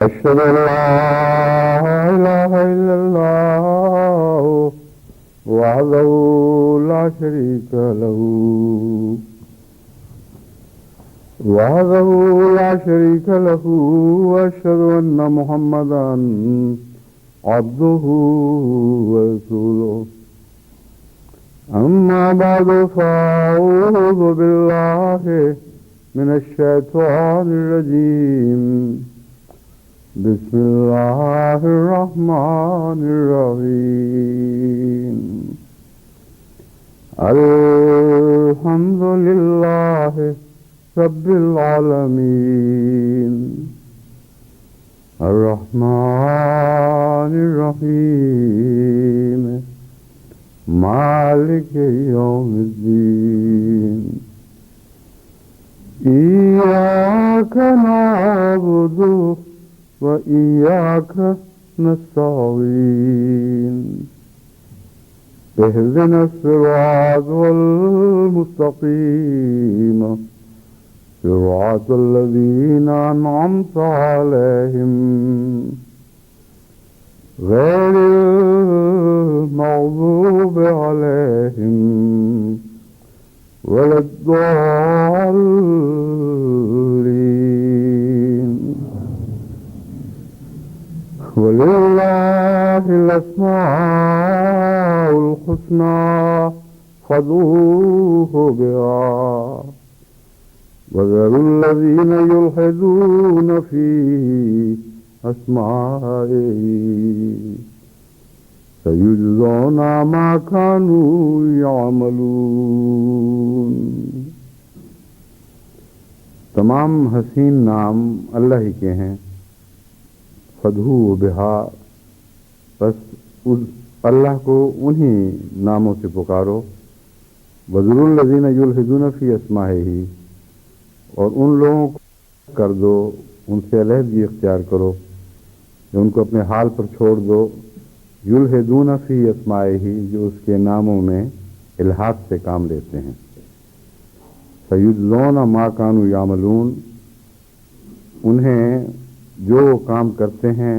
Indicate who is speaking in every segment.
Speaker 1: أشهد أن لا إله إلا الله وحده لا شريك له وأشهد أن محمدا عبده ورسوله أما بعد فأعوذ بالله من الشيطان الرجيم بسم الله الرحمن الرحيم الحمد لله رب العالمين الرحمن الرحيم مالك يوم الدين إياك نعبد وإياك نستعين اهدنا الصراط المستقيم صراط الذين أنعمت عليهم غير المغضوب عليهم ولا الضالين ولله الأسماء الحسنى فادعوه بها وذروا الذين يلحدون في أسمائه سيجزون ما كانوا يعملون۔ تمام حسین نام اللہ ہی کے ہیں، فدھو بہا، بس اللہ کو انہی ناموں سے پکارو، وذروا الذین یلحدون فی اسمائہ، اور ان لوگوں کو کر دو، ان سے علیحدگی اختیار کرو، جو ان کو اپنے حال پر چھوڑ دو، یلحدون فی اسمائہ، جو اس کے ناموں میں الحاد سے کام لیتے ہیں، سیجزون ما کانوا یعملون، انہیں جو کام کرتے ہیں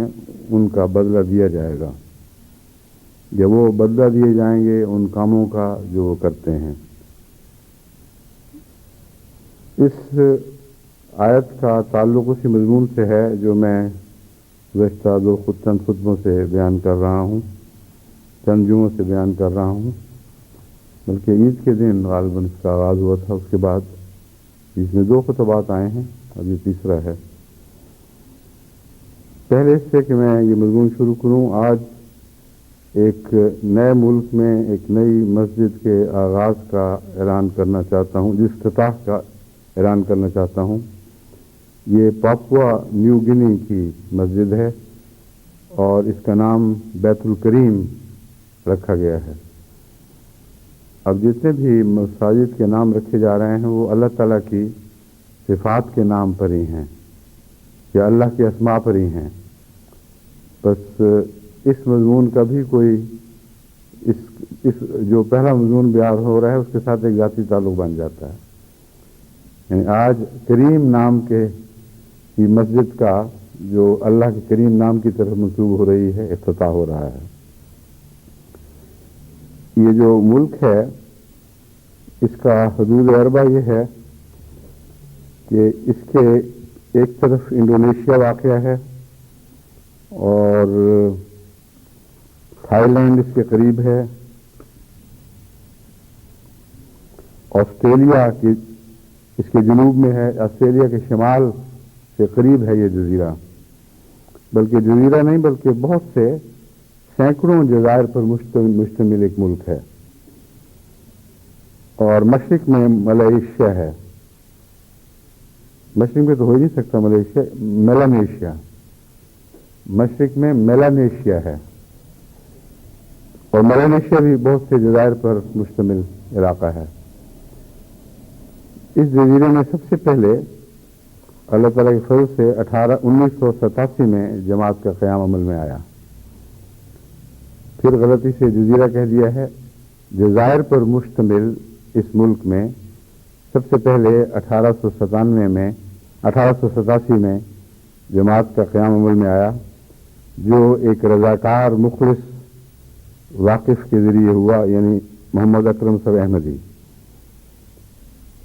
Speaker 1: ان کا بدلہ دیا جائے گا، یا وہ بدلہ دیے جائیں گے ان کاموں کا جو وہ کرتے ہیں۔ اس آیت کا تعلق اسی مضمون سے ہے جو میں گزشتہ چند خطبوں سے بیان کر رہا ہوں، چند جمعوں سے بیان کر رہا ہوں، بلکہ عید کے دن غالباً اس کا آغاز ہوا تھا، اس کے بعد اس میں 2 خطبات آئے ہیں، اب یہ تیسرا ہے۔ پہلے اس سے کہ میں یہ مضمون شروع کروں، آج ایک نئے ملک میں ایک نئی مسجد کے آغاز کا اعلان کرنا چاہتا ہوں، جس افتتاح کا اعلان کرنا چاہتا ہوں۔ یہ پاپوا نیو گنی کی مسجد ہے اور اس کا نام بیت الکریم رکھا گیا ہے۔ اب جتنے بھی مساجد کے نام رکھے جا رہے ہیں وہ اللہ تعالیٰ کی صفات کے نام پر ہی ہیں یا اللہ کے اسماء پر ہی ہیں، بس اس مضمون کا بھی کوئی اس جو پہلا مضمون بیان ہو رہا ہے اس کے ساتھ ایک ذاتی تعلق بن جاتا ہے۔ یعنی آج کریم نام کے کی مسجد کا جو اللہ کے کریم نام کی طرف منسوب ہو رہی ہے، افتتاح ہو رہا ہے۔ یہ جو ملک ہے اس کا حدود اربع یہ ہے کہ اس کے ایک طرف انڈونیشیا واقع ہے اور تھائی لینڈ اس کے قریب ہے، آسٹریلیا کی اس کے جنوب میں ہے، آسٹریلیا کے شمال سے قریب ہے یہ جزیرہ، بلکہ جزیرہ نہیں بلکہ بہت سے سینکڑوں جزائر پر مشتمل ایک ملک ہے، اور مشرق میں ملائیشیا ہے، مشرق میں تو ہو ہی نہیں سکتا ملائیشیا، میلانیشیا، مشرق میں میلانیشیا ہے، اور میلانیشیا بھی بہت سے جزائر پر مشتمل علاقہ ہے۔ اس جزیرے میں سب سے پہلے اللہ تعالیٰ کے فضل سے 1987 میں جماعت کا قیام عمل میں آیا، پھر غلطی سے جزیرہ کہہ دیا ہے۔ جزائر پر مشتمل اس ملک میں سب سے پہلے 1887 میں جماعت کا قیام عمل میں آیا، جو ایک رضاکار مخلص واقف کے ذریعے ہوا، یعنی محمد اکرم صاحب احمدی.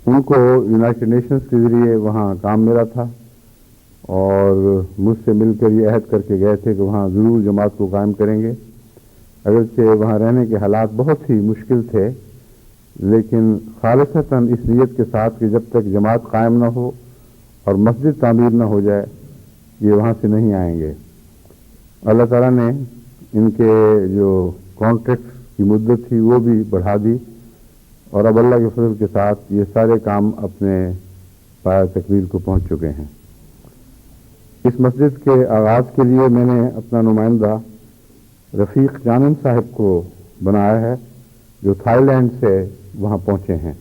Speaker 1: ان کو یونائٹڈ نیشنز کے ذریعے وہاں کام ملا تھا اور مجھ سے مل کر یہ عہد کر کے گئے تھے کہ وہاں ضرور جماعت کو قائم کریں گے. اگرچہ وہاں رہنے کے حالات بہت ہی مشکل تھے، لیکن خالصتاً اس نیت کے ساتھ کہ جب تک جماعت قائم نہ ہو اور مسجد تعمیر نہ ہو جائے یہ وہاں سے نہیں آئیں گے. اللہ تعالیٰ نے ان کے جو کانٹریکٹ کی مدت تھی وہ بھی بڑھا دی اور اب اللہ کے فضل کے ساتھ یہ سارے کام اپنے پایہ تکمیل کو پہنچ چکے ہیں. اس مسجد کے آغاز کے لیے میں نے اپنا نمائندہ رفیق جانن صاحب کو بنایا ہے، جو تھائی لینڈ سے وہاں پہنچے ہیں.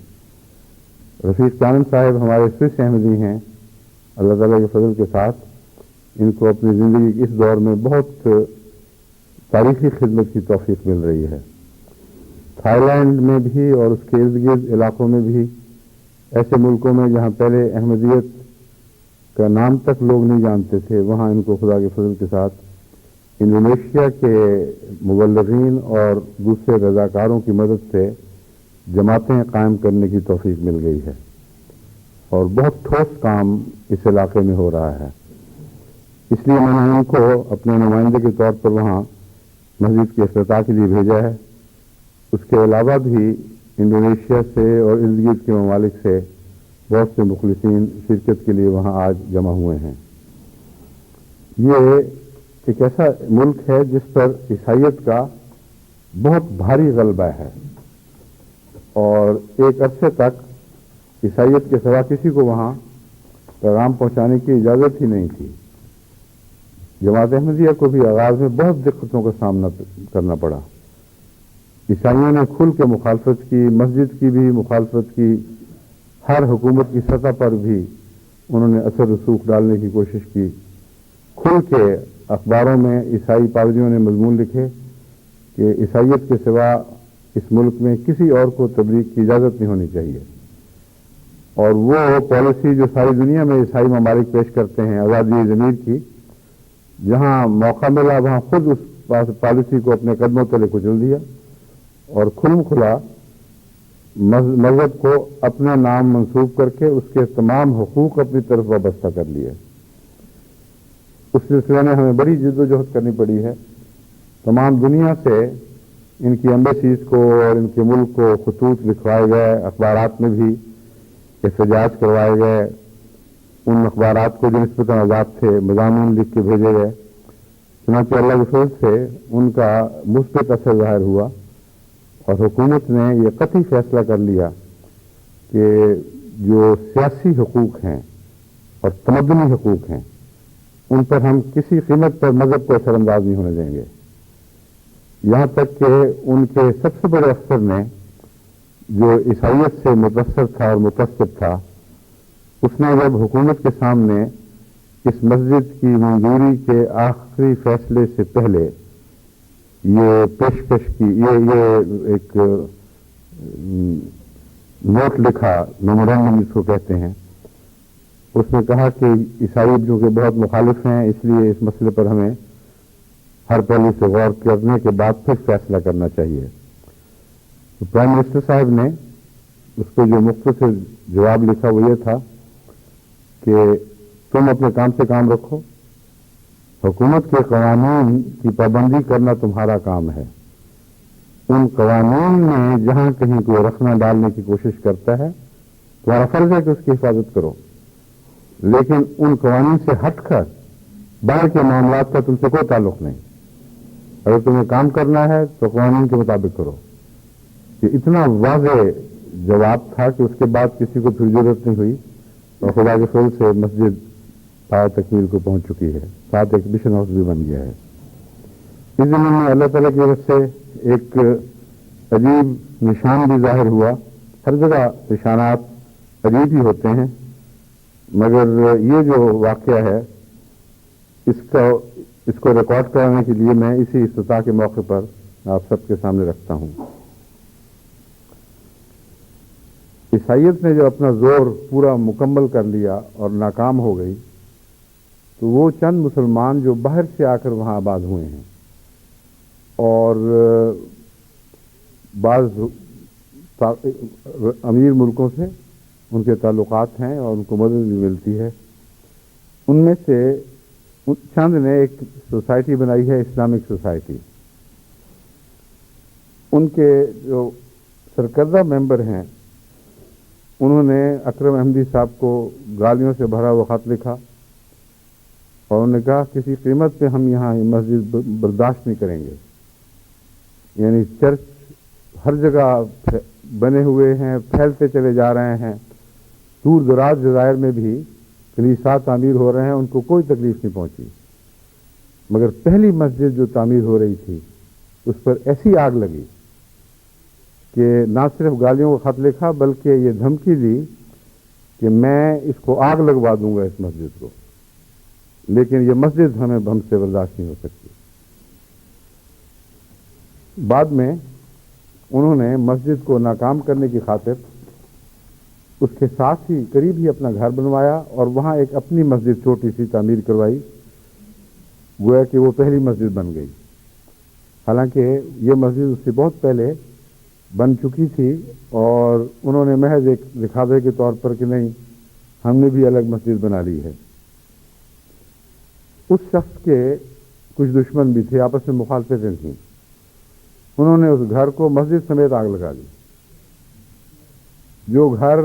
Speaker 1: رفیق جانن صاحب ہمارے سوئس احمدی ہیں. اللہ تعالیٰ کے فضل کے ساتھ ان کو اپنی زندگی کے اس دور میں بہت تاریخی خدمت کی توفیق مل رہی ہے. تھائی لینڈ میں بھی اور اس کے ارد گرد علاقوں میں بھی، ایسے ملکوں میں جہاں پہلے احمدیت کا نام تک لوگ نہیں جانتے تھے، وہاں ان کو خدا کے فضل کے ساتھ انڈونیشیا کے مبلغین اور دوسرے رضاکاروں کی مدد سے جماعتیں قائم کرنے کی توفیق مل گئی ہے اور بہت ٹھوس کام اس علاقے میں ہو رہا ہے. اس لیے میں نے ان کو اپنے نمائندے کے طور پر وہاں مسجد کے افتتاح کے لیے بھیجا ہے. اس کے علاوہ بھی انڈونیشیا سے اور ارد گرد کے ممالک سے بہت سے مخلصین شرکت کے لیے وہاں آج جمع ہوئے ہیں. یہ ایک ایسا ملک ہے جس پر عیسائیت کا بہت بھاری غلبہ ہے اور ایک عرصے تک عیسائیت کے سوا کسی کو وہاں پیغام پہنچانے کی اجازت ہی نہیں تھی. جماعت احمدیہ کو بھی آغاز میں بہت دقتوں کا سامنا کرنا پڑا. عیسائیوں نے کھل کے مخالفت کی، مسجد کی بھی مخالفت کی، ہر حکومت کی سطح پر بھی انہوں نے اثر رسوخ ڈالنے کی کوشش کی. کھل کے اخباروں میں عیسائی پادریوں نے مضمون لکھے کہ عیسائیت کے سوا اس ملک میں کسی اور کو تبلیغ کی اجازت نہیں ہونی چاہیے. اور وہ پالیسی جو ساری دنیا میں عیسائی ممالک پیش کرتے ہیں آزادی ضمیر کی، جہاں موقع ملا وہاں خود اس پالیسی کو اپنے قدموں تلے کچل دیا اور کھلم کھلا مذہب کو اپنا نام منسوب کر کے اس کے تمام حقوق اپنی طرف وابستہ کر لیے. اس سلسلے میں ہمیں بڑی جد و جہد کرنی پڑی ہے. تمام دنیا سے ان کی ایمبیسیز کو اور ان کے ملک کو خطوط لکھوائے گئے، اخبارات میں بھی احتجاج کروائے گئے. ان اخبارات کو جو نسبتاً آزاد تھے مضامین لکھ کے بھیجے گئے. چنانچہ اللہ کے فضل سے ان کا مثبت اثر ظاہر ہوا اور حکومت نے یہ قطعی فیصلہ کر لیا کہ جو سیاسی حقوق ہیں اور تمدنی حقوق ہیں ان پر ہم کسی قیمت پر مذہب کو اثر انداز نہیں ہونے دیں گے. یہاں تک کہ ان کے سب سے بڑے افسر نے جو عیسائیت سے متاثر تھا اور متعصب تھا، اس نے جب حکومت کے سامنے اس مسجد کی منظوری کے آخری فیصلے سے پہلے یہ پیشکش کی، یہ ایک نوٹ لکھا، میمورنڈم جس کو کہتے ہیں، اس نے کہا کہ عیسائی جو کہ بہت مخالف ہیں، اس لیے اس مسئلے پر ہمیں ہر پہلو سے غور کرنے کے بعد پھر فیصلہ کرنا چاہیے. تو پرائم منسٹر صاحب نے اس کو جو مختصر جواب لکھا وہ یہ تھا کہ تم اپنے کام سے کام رکھو، حکومت کے قوانین کی پابندی کرنا تمہارا کام ہے. ان قوانین میں جہاں کہیں کوئی رخنا ڈالنے کی کوشش کرتا ہے تمہارا فرض ہے کہ اس کی حفاظت کرو، لیکن ان قوانین سے ہٹ کر باہر کے معاملات کا تم سے کوئی تعلق نہیں. اگر تمہیں کام کرنا ہے تو قوانین کے مطابق کرو. یہ اتنا واضح جواب تھا کہ اس کے بعد کسی کو پھر ضرورت نہیں ہوئی اور خدا کے فضل سے مسجد پایہ تکمیل کو پہنچ چکی ہے. ساتھ ایک مشن ہاؤس بھی بن گیا ہے. اس زمین میں اللہ تعالیٰ کی وجہ سے ایک عجیب نشان بھی ظاہر ہوا. ہر جگہ نشانات عجیب ہی ہوتے ہیں، مگر یہ جو واقعہ ہے اس کو ریکارڈ کرانے کے لیے میں اسی افتتاح کے موقع پر آپ سب کے سامنے رکھتا ہوں. عیسائیت نے جو اپنا زور پورا مکمل کر لیا اور ناکام ہو گئی، تو وہ چند مسلمان جو باہر سے آ کر وہاں آباد ہوئے ہیں اور بعض امیر ملکوں سے ان کے تعلقات ہیں اور ان کو مدد بھی ملتی ہے، ان میں سے چند نے ایک سوسائٹی بنائی ہے، اسلامک سوسائٹی۔ ان کے جو سرکردہ ممبر ہیں انہوں نے اکرم احمدی صاحب کو گالیوں سے بھرا ہوا خط لکھا اور انہوں نے کہا کسی قیمت پہ ہم یہاں مسجد برداشت نہیں کریں گے، یعنی چرچ ہر جگہ بنے ہوئے ہیں، پھیلتے چلے جا رہے ہیں، دور دراز جزائر میں بھی کلیسا تعمیر ہو رہے ہیں، ان کو کوئی تکلیف نہیں پہنچی، مگر پہلی مسجد جو تعمیر ہو رہی تھی اس پر ایسی آگ لگی کہ نہ صرف گالیوں کا خط لکھا بلکہ یہ دھمکی دی کہ میں اس کو آگ لگوا دوں گا اس مسجد کو، لیکن یہ مسجد ہم سے برداشت نہیں ہو سکتی۔ بعد میں انہوں نے مسجد کو ناکام کرنے کی خاطر اس کے ساتھ ہی قریب ہی اپنا گھر بنوایا اور وہاں ایک اپنی مسجد چھوٹی سی تعمیر کروائی، گویا کہ وہ پہلی مسجد بن گئی، حالانکہ یہ مسجد اس سے بہت پہلے بن چکی تھی اور انہوں نے محض ایک دکھاوے کے طور پر کہ نہیں ہم نے بھی الگ مسجد بنا لی ہے۔ اس شخص کے کچھ دشمن بھی تھے، آپس میں مخالفتیں تھیں، انہوں نے اس گھر کو مسجد سمیت آگ لگا دی۔ جو گھر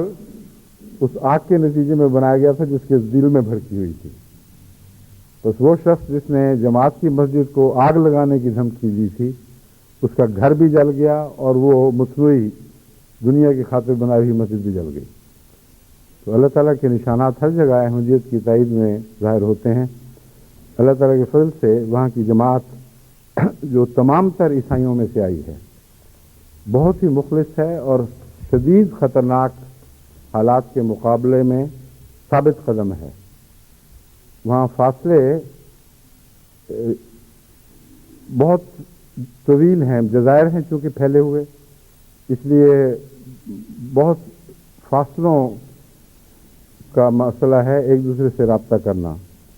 Speaker 1: اس آگ کے نتیجے میں بنایا گیا تھا جس کے دل میں بھڑکی ہوئی تھی، بس وہ شخص جس نے جماعت کی مسجد کو آگ لگانے کی دھمکی دی تھی اس کا گھر بھی جل گیا اور وہ مصنوعی دنیا کی خاطر بنائی ہوئی مسجد بھی جل گئی۔ تو اللہ تعالیٰ کے نشانات ہر جگہ احمدیت کی تائید میں ظاہر ہوتے ہیں۔ اللہ تعالیٰ کے فضل سے وہاں کی جماعت جو تمام تر عیسائیوں میں سے آئی ہے بہت ہی مخلص ہے اور شدید خطرناک حالات کے مقابلے میں ثابت قدم ہے۔ وہاں فاصلے بہت طویل ہیں، جزائر ہیں چونکہ پھیلے ہوئے، اس لیے بہت فاصلوں کا مسئلہ ہے ایک دوسرے سے رابطہ کرنا۔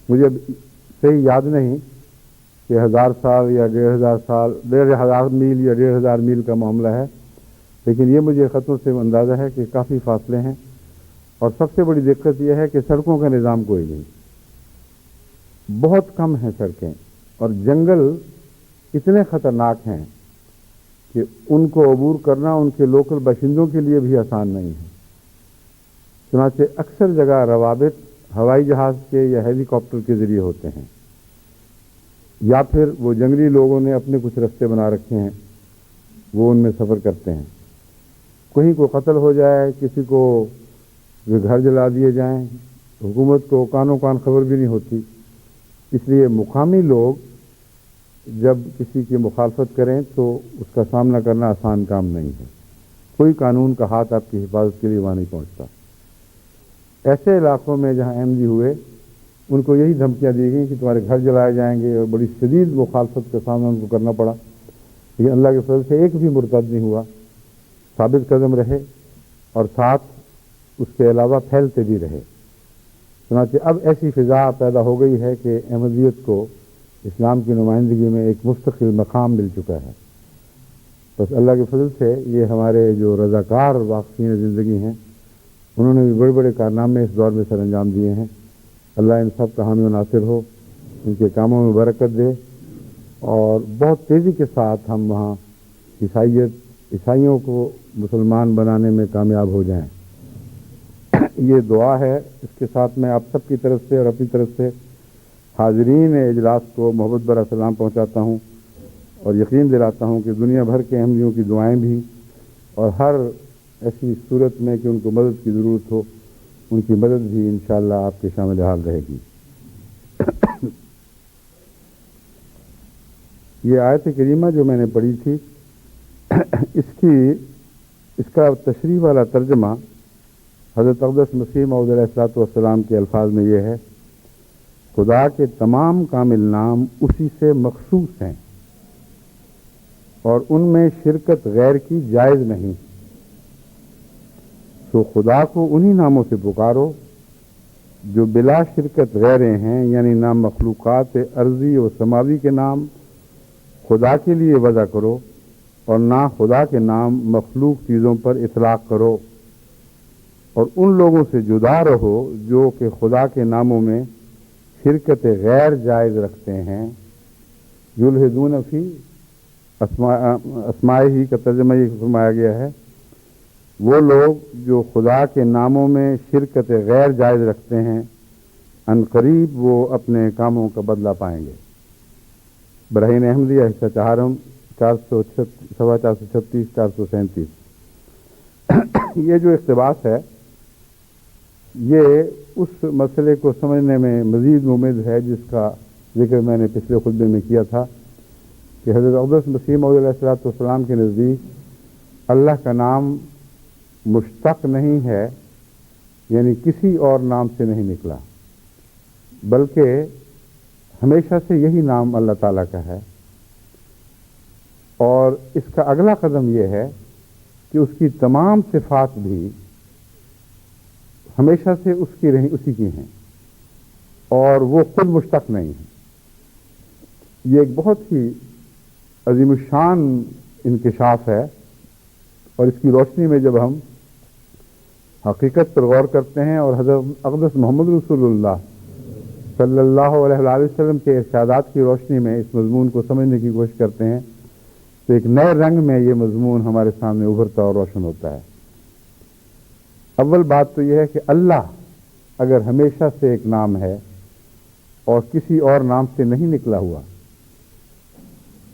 Speaker 1: مجھے صحیح یاد نہیں کہ 1000 سال یا 1500 سال، 1500 میل یا 1500 میل کا معاملہ ہے، لیکن یہ مجھے خطوں سے اندازہ ہے کہ کافی فاصلے ہیں، اور سب سے بڑی دقت یہ ہے کہ سڑکوں کا نظام کوئی نہیں، بہت کم ہیں سڑکیں، اور جنگل اتنے خطرناک ہیں کہ ان کو عبور کرنا ان کے لوکل باشندوں کے لیے بھی آسان نہیں ہے۔ چنانچہ اکثر جگہ روابط ہوائی جہاز کے یا ہیلی کاپٹر کے ذریعے ہوتے ہیں، یا پھر وہ جنگلی لوگوں نے اپنے کچھ رستے بنا رکھے ہیں، وہ ان میں سفر کرتے ہیں۔ کہیں کو قتل ہو جائے، کسی کو گھر جلا دیے جائیں، حکومت کو کانوں کان خبر بھی نہیں ہوتی، اس لیے مقامی لوگ جب کسی کی مخالفت کریں تو اس کا سامنا کرنا آسان کام نہیں ہے، کوئی قانون کا ہاتھ آپ کی حفاظت کے لیے وہاں نہیں پہنچتا۔ ایسے علاقوں میں جہاں احمدی ہوئے ان کو یہی دھمکیاں دی گئیں کہ تمہارے گھر جلائے جائیں گے، اور بڑی شدید مخالفت کا سامنا ان کو کرنا پڑا، لیکن اللہ کے فضل سے ایک بھی مرتد نہیں ہوا، ثابت قدم رہے اور ساتھ اس کے علاوہ پھیلتے بھی رہے۔ چنانچہ اب ایسی فضا پیدا ہو گئی ہے کہ احمدیت کو اسلام کی نمائندگی میں ایک مستقل مقام مل چکا ہے۔ بس اللہ کے فضل سے یہ ہمارے جو رضاکار واقفین زندگی ہیں انہوں نے بھی بڑے بڑے کارنامے اس دور میں سر انجام دیے ہیں۔ اللہ ان سب کا حامی و ناصر ہو، ان کے کاموں میں برکت دے، اور بہت تیزی کے ساتھ ہم وہاں عیسائیوں کو مسلمان بنانے میں کامیاب ہو جائیں، یہ دعا ہے۔ اس کے ساتھ میں آپ سب کی طرف سے اور اپنی طرف سے حاضرین اجلاس کو محبت بھرا سلام پہنچاتا ہوں اور یقین دلاتا ہوں کہ دنیا بھر کے احمدیوں کی دعائیں بھی، اور ہر ایسی صورت میں کہ ان کو مدد کی ضرورت ہو ان کی مدد بھی انشاءاللہ آپ کے شامل حال رہے گی۔ یہ آیت کریمہ جو میں نے پڑھی تھی اس کا تشریح والا ترجمہ حضرت اقدس مسیح موعود علیہ الصلوۃ والسلام کے الفاظ میں یہ ہے: خدا کے تمام کامل نام اسی سے مخصوص ہیں اور ان میں شرکت غیر کی جائز نہیں، تو خدا کو انہی ناموں سے پکارو جو بلا شرکت غیریں ہیں، یعنی نہ مخلوقات ارضی و سماوی کے نام خدا کے لیے وضع کرو اور نہ خدا کے نام مخلوق چیزوں پر اطلاق کرو، اور ان لوگوں سے جدا رہو جو کہ خدا کے ناموں میں شرکت غیر جائز رکھتے ہیں۔ یلحدون فی اسماء ہی کا ترجمہ یہ فرمایا گیا ہے، وہ لوگ جو خدا کے ناموں میں شرکت غیر جائز رکھتے ہیں، ان قریب وہ اپنے کاموں کا بدلہ پائیں گے۔ براہین احمدیہ حصہ چہارم 436 437۔ یہ جو اقتباس ہے یہ اس مسئلے کو سمجھنے میں مزید ممد ہے جس کا ذکر میں نے پچھلے خطبے میں کیا تھا کہ حضرت اقدس مسیح موعود علیہ السلام کے نزدیک اللہ کا نام مشتق نہیں ہے، یعنی کسی اور نام سے نہیں نکلا، بلکہ ہمیشہ سے یہی نام اللہ تعالیٰ کا ہے، اور اس کا اگلا قدم یہ ہے کہ اس کی تمام صفات بھی ہمیشہ سے اسی کی ہیں اور وہ خود مشتق نہیں ہیں۔ یہ ایک بہت ہی عظیم الشان انکشاف ہے، اور اس کی روشنی میں جب ہم حقیقت پر غور کرتے ہیں اور حضرت اقدس محمد رسول اللہ صلی اللہ علیہ وآلہ وسلم کے ارشادات کی روشنی میں اس مضمون کو سمجھنے کی کوشش کرتے ہیں تو ایک نئے رنگ میں یہ مضمون ہمارے سامنے ابھرتا اور روشن ہوتا ہے۔ اول بات تو یہ ہے کہ اللہ اگر ہمیشہ سے ایک نام ہے اور کسی اور نام سے نہیں نکلا ہوا،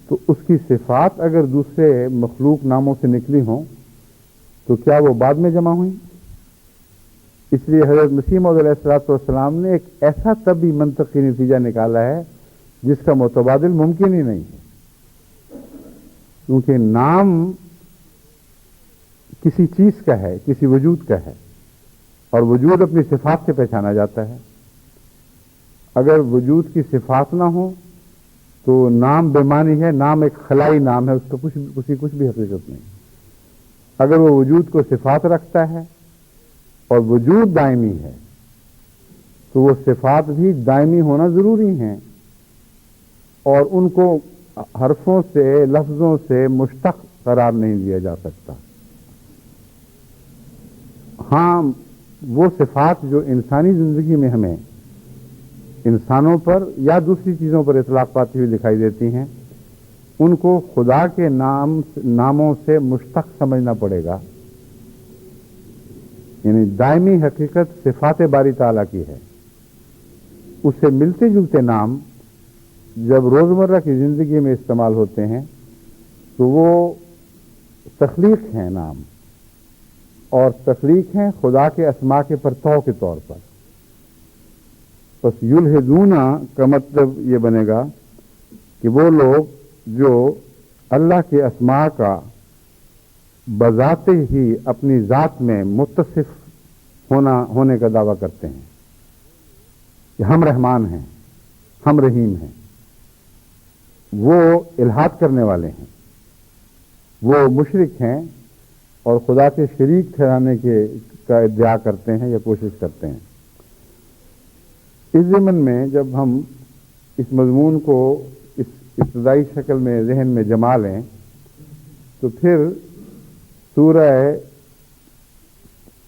Speaker 1: تو اس کی صفات اگر دوسرے مخلوق ناموں سے نکلی ہوں تو کیا وہ بعد میں جمع ہوئیں؟ اس لیے حضرت مسیح موعود علیہ السلام نے ایک ایسا طبی منطقی نتیجہ نکالا ہے جس کا متبادل ممکن ہی نہیں ہے، کیونکہ نام کسی چیز کا ہے، کسی وجود کا ہے، اور وجود اپنی صفات سے پہچانا جاتا ہے۔ اگر وجود کی صفات نہ ہو تو نام بے معنی ہے، نام ایک خلائی نام ہے، اس کا کچھ بھی حقیقت نہیں۔ اگر وہ وجود کو صفات رکھتا ہے اور وجود دائمی ہے تو وہ صفات بھی دائمی ہونا ضروری ہیں، اور ان کو حرفوں سے، لفظوں سے مشتق قرار نہیں دیا جا سکتا۔ ہاں، وہ صفات جو انسانی زندگی میں ہمیں انسانوں پر یا دوسری چیزوں پر اطلاق پاتی ہوئی دکھائی دیتی ہیں، ان کو خدا کے ناموں سے مشتق سمجھنا پڑے گا۔ یعنی دائمی حقیقت صفات باری تعالیٰ کی ہے، اس سے ملتے جلتے نام جب روزمرہ کی زندگی میں استعمال ہوتے ہیں تو وہ تخلیق ہیں نام، اور تخلیق ہیں خدا کے اسماء کے پرتو کے طور پر۔ بس یلحدون کا مطلب یہ بنے گا کہ وہ لوگ جو اللہ کے اسماء کا بذات ہی اپنی ذات میں متصف ہونے کا دعویٰ کرتے ہیں کہ ہم رحمان ہیں، ہم رحیم ہیں، وہ الحاد کرنے والے ہیں، وہ مشرک ہیں اور خدا کے شریک ٹھہرانے کا ادعا کرتے ہیں یا کوشش کرتے ہیں۔ اس ضمن میں جب ہم اس مضمون کو اس ابتدائی شکل میں ذہن میں جما لیں تو پھر سورہ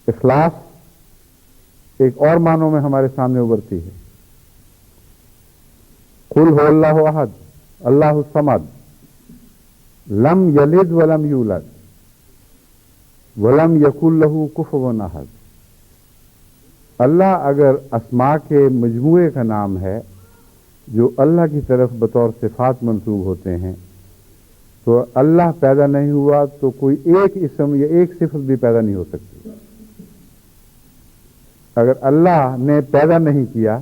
Speaker 1: اخلاص ایک اور معنوں میں ہمارے سامنے ابھرتی ہے۔ قل هو اللہ احد اللہ الصمد لم یلد ولم یولد ولم یکن لہ کفوا احد۔ اللہ اگر اسماء کے مجموعے کا نام ہے جو اللہ کی طرف بطور صفات منسوب ہوتے ہیں، تو اللہ پیدا نہیں ہوا تو کوئی ایک اسم یا ایک صفت بھی پیدا نہیں ہو سکتی۔ اگر اللہ نے پیدا نہیں کیا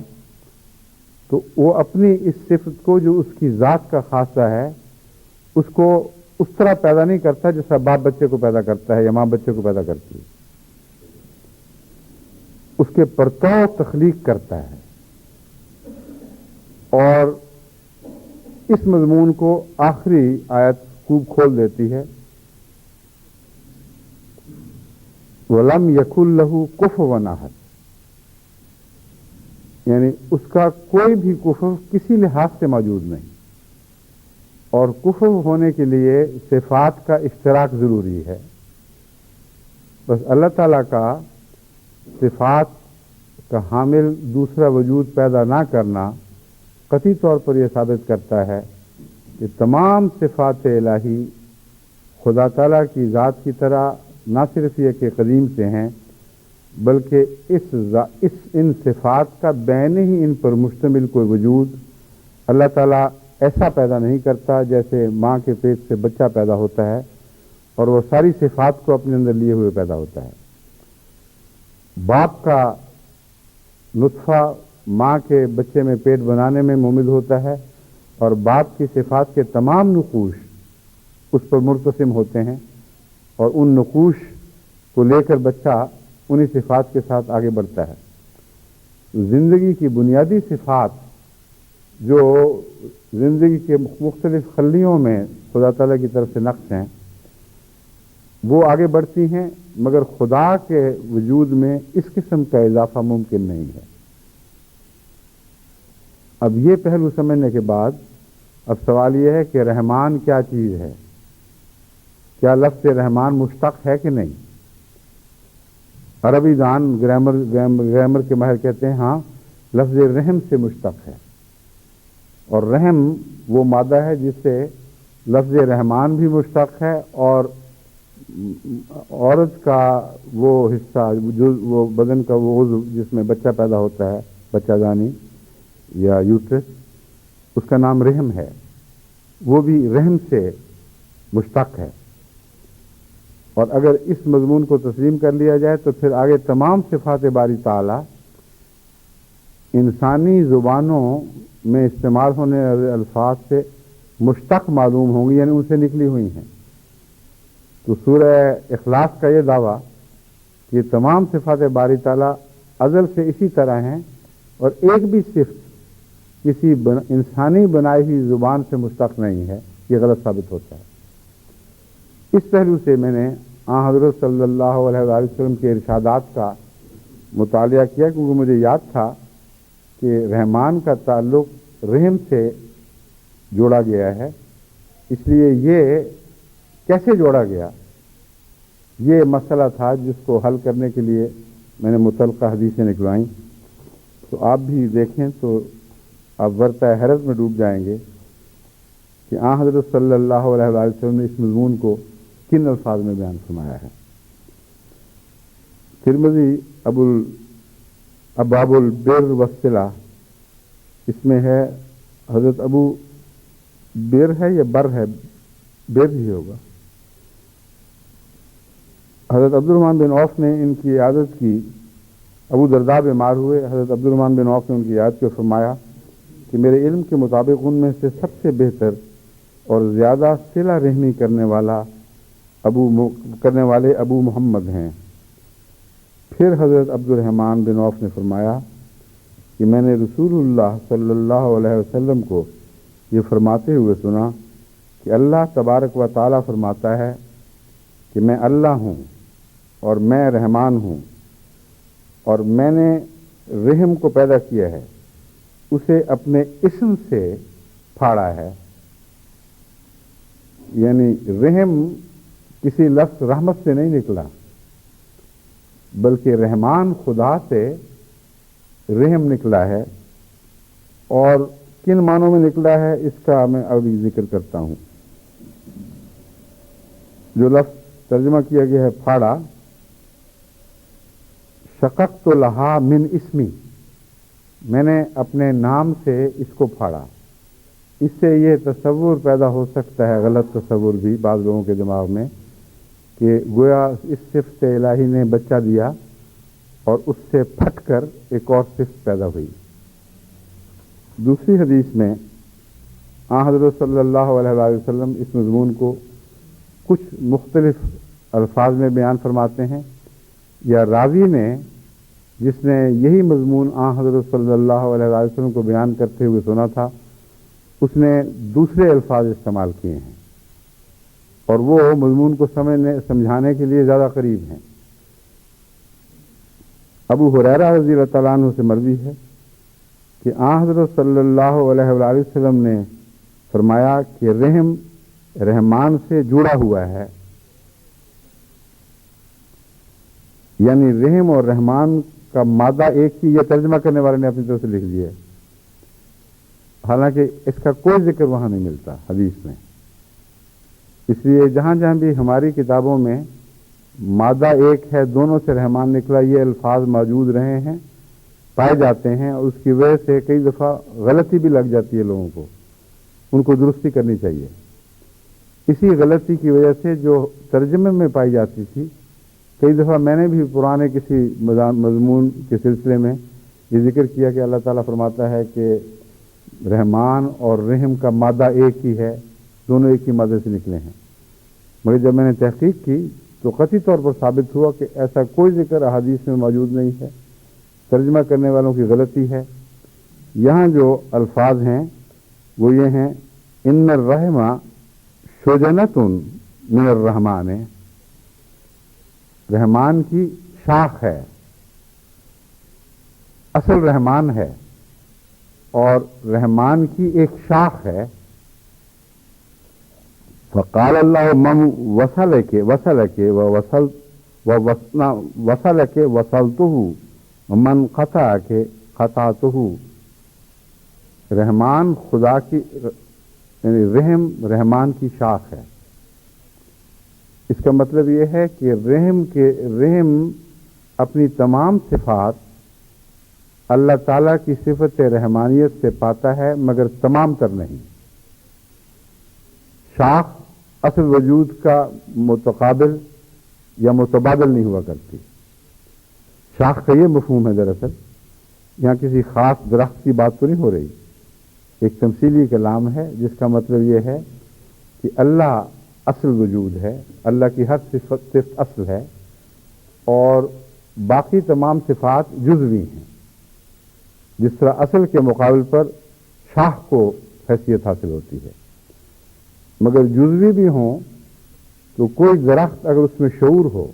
Speaker 1: تو وہ اپنی اس صفت کو جو اس کی ذات کا خاصہ ہے اس کو اس طرح پیدا نہیں کرتا جیسا باپ بچے کو پیدا کرتا ہے یا ماں بچے کو پیدا کرتی ہے، اس کے پرتو تخلیق کرتا ہے۔ اور اس مضمون کو آخری آیت خوب کھول دیتی ہے، وَلَمْ يَكُنْ لَهُ كُفُوًا أَحَدٌ۔ یعنی اس کا کوئی بھی کفر کسی لحاظ سے موجود نہیں، اور کفر ہونے کے لیے صفات کا اشتراک ضروری ہے۔ بس اللہ تعالیٰ کا صفات کا حامل دوسرا وجود پیدا نہ کرنا قطعی طور پر یہ ثابت کرتا ہے کہ تمام صفات الہی خدا تعالیٰ کی ذات کی طرح نہ صرف یہ کہ قدیم سے ہیں، بلکہ ان صفات کا بین ہی ان پر مشتمل کوئی وجود اللہ تعالیٰ ایسا پیدا نہیں کرتا جیسے ماں کے پیٹ سے بچہ پیدا ہوتا ہے اور وہ ساری صفات کو اپنے اندر لیے ہوئے پیدا ہوتا ہے۔ باپ کا نطفہ ماں کے بچے میں پیٹ بنانے میں ممد ہوتا ہے، اور باپ کی صفات کے تمام نقوش اس پر مرتسم ہوتے ہیں، اور ان نقوش کو لے کر بچہ انہی صفات کے ساتھ آگے بڑھتا ہے۔ زندگی کی بنیادی صفات جو زندگی کے مختلف خلیوں میں خدا تعالیٰ کی طرف سے نقش ہیں وہ آگے بڑھتی ہیں، مگر خدا کے وجود میں اس قسم کا اضافہ ممکن نہیں ہے۔ اب یہ پہلو سمجھنے کے بعد اب سوال یہ ہے کہ رحمان کیا چیز ہے؟ کیا لفظ رحمان مشتق ہے کہ نہیں؟ عربی دان گرامر کے ماہر کہتے ہیں ہاں، لفظ رحم سے مشتق ہے، اور رحم وہ مادہ ہے جس سے لفظ رحمان بھی مشتق ہے، اور عورت کا وہ حصہ جو وہ بدن کا وہ عضو جس میں بچہ پیدا ہوتا ہے، بچہ دانی یا یوٹرس، اس کا نام رحم ہے، وہ بھی رحم سے مشتق ہے۔ اور اگر اس مضمون کو تسلیم کر لیا جائے تو پھر آگے تمام صفات باری تعالیٰ انسانی زبانوں میں استعمال ہونے والے الفاظ سے مشتق معلوم ہوں گی، یعنی ان سے نکلی ہوئی ہیں۔ تو سورہ اخلاص کا یہ دعویٰ کہ تمام صفات باری تعالیٰ ازل سے اسی طرح ہیں اور ایک بھی صفت کسی انسانی بنائی ہوئی زبان سے مشتق نہیں ہے، یہ غلط ثابت ہوتا ہے۔ اس پہلو سے میں نے حضرت صلی اللہ علیہ وآلہ وسلم کے ارشادات کا مطالعہ کیا، کیونکہ مجھے یاد تھا کہ رحمان کا تعلق رحم سے جوڑا گیا ہے، اس لیے یہ کیسے جوڑا گیا یہ مسئلہ تھا جس کو حل کرنے کے لیے میں نے متعلقہ حدیثیں نکلوائیں۔ تو آپ بھی دیکھیں تو آپ ورطہ حیرت میں ڈوب جائیں گے کہ حضرت صلی اللہ علیہ وآلہ وسلم نے اس مضمون کو کن الفاظ میں بیان فرمایا ہے۔ ترمذی ابواب البر والصلہ، اس میں ہے حضرت ابو بر ہے یا بر ہے، بر ہی ہوگا، حضرت عبد الرحمن بن عوف نے ان کی عیادت کی۔ ابو درداء بیمار ہوئے، حضرت عبد الرحمن بن عوف نے ان کی عیادت کو فرمایا کہ میرے علم کے مطابق ان میں سے سب سے بہتر اور زیادہ صلہ رحمی کرنے والے ابو محمد ہیں۔ پھر حضرت عبد الرحمن بن عوف نے فرمایا کہ میں نے رسول اللہ صلی اللہ علیہ وسلم کو یہ فرماتے ہوئے سنا کہ اللہ تبارک و تعالیٰ فرماتا ہے کہ میں اللہ ہوں اور میں رحمان ہوں، اور میں نے رحم کو پیدا کیا ہے، اسے اپنے اسم سے پھاڑا ہے۔ یعنی رحم کسی لفظ رحمت سے نہیں نکلا، بلکہ رحمان خدا سے رحم نکلا ہے، اور کن معنوں میں نکلا ہے اس کا میں ابھی ذکر کرتا ہوں۔ جو لفظ ترجمہ کیا گیا ہے پھاڑا، شققت لہا من اسمی، میں نے اپنے نام سے اس کو پھاڑا۔ اس سے یہ تصور پیدا ہو سکتا ہے، غلط تصور بھی بعض لوگوں کے دماغ میں، کہ گویا اس صفت الہی نے بچہ دیا اور اس سے پھٹ کر ایک اور صفت پیدا ہوئی۔ دوسری حدیث میں حضرت صلی اللہ علیہ وآلہ وسلم اس مضمون کو کچھ مختلف الفاظ میں بیان فرماتے ہیں، یا راوی نے جس نے یہی مضمون حضرت صلی اللہ علیہ وآلہ وسلم کو بیان کرتے ہوئے سنا تھا، اس نے دوسرے الفاظ استعمال کیے ہیں، اور وہ مضمون کو سمجھانے کے لیے زیادہ قریب ہیں۔ ابو ہریرہ رضی اللہ تعالیٰ عنہ سے مروی ہے کہ حضرت صلی اللہ علیہ وآلہ وسلم نے فرمایا کہ رحم رحمان سے جڑا ہوا ہے، یعنی رحم اور رحمان کا مادہ ایک ہی، یہ ترجمہ کرنے والے نے اپنی طرف سے لکھ دیا ہے، حالانکہ اس کا کوئی ذکر وہاں نہیں ملتا حدیث میں۔ اس لیے جہاں جہاں بھی ہماری کتابوں میں مادہ ایک ہے، دونوں سے رحمان نکلا، یہ الفاظ موجود رہے ہیں، پائے جاتے ہیں، اور اس کی وجہ سے کئی دفعہ غلطی بھی لگ جاتی ہے لوگوں کو، ان کو درستی کرنی چاہیے۔ اسی غلطی کی وجہ سے جو ترجمے میں پائی جاتی تھی، کئی دفعہ میں نے بھی پرانے کسی مضمون کے سلسلے میں یہ ذکر کیا کہ اللہ تعالیٰ فرماتا ہے کہ رحمان اور رحم کا مادہ ایک ہی ہے، دونوں ایک ہی مادے سے نکلے ہیں، مگر جب میں نے تحقیق کی تو قطعی طور پر ثابت ہوا کہ ایسا کوئی ذکر احادیث میں موجود نہیں ہے، ترجمہ کرنے والوں کی غلطی ہے۔ یہاں جو الفاظ ہیں وہ یہ ہیں، ان الرحم شجنۃ من الرحمن، رحمان کی شاخ ہے، اصل رحمان ہے اور رحمان کی ایک شاخ ہے۔ فقال اللہ من وصلک وصلتہ من قطعک قطعتہ، رحمان خدا کی، یعنی رحمان کی شاخ ہے۔ اس کا مطلب یہ ہے کہ رحم اپنی تمام صفات اللہ تعالیٰ کی صفت رحمانیت سے پاتا ہے، مگر تمام تر نہیں۔ شاخ اصل وجود کا متقابل یا متبادل نہیں ہوا کرتی۔ شاخ کا یہ مفہوم ہے، دراصل یہاں کسی خاص درخت کی بات تو نہیں ہو رہی، ایک تمثیلی کلام ہے جس کا مطلب یہ ہے کہ اللہ اصل وجود ہے، اللہ کی ہر صفت اصل ہے، اور باقی تمام صفات جزوی ہیں۔ جس طرح اصل کے مقابل پر شاخ کو حیثیت حاصل ہوتی ہے، مگر جزوی بھی ہوں تو کوئی درخت اگر اس میں شعور ہو،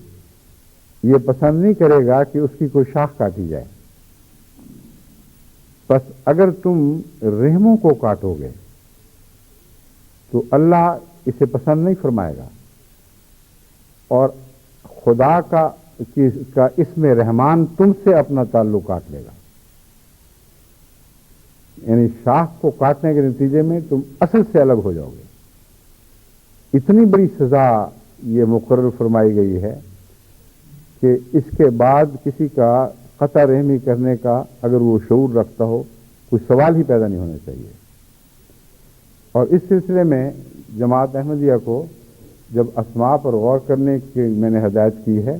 Speaker 1: یہ پسند نہیں کرے گا کہ اس کی کوئی شاخ کاٹی جائے۔ بس اگر تم رحموں کو کاٹو گے تو اللہ اسے پسند نہیں فرمائے گا، اور خدا کا اسم رحمان تم سے اپنا تعلق کاٹ لے گا، یعنی شاخ کو کاٹنے کے نتیجے میں تم اصل سے الگ ہو جاؤ گے۔ اتنی بڑی سزا یہ مقرر فرمائی گئی ہے کہ اس کے بعد کسی کا قطع رحمی کرنے کا اگر وہ شعور رکھتا ہو، کوئی سوال ہی پیدا نہیں ہونا چاہیے۔ اور اس سلسلے میں جماعت احمدیہ کو جب اسماء پر غور کرنے کی میں نے ہدایت کی ہے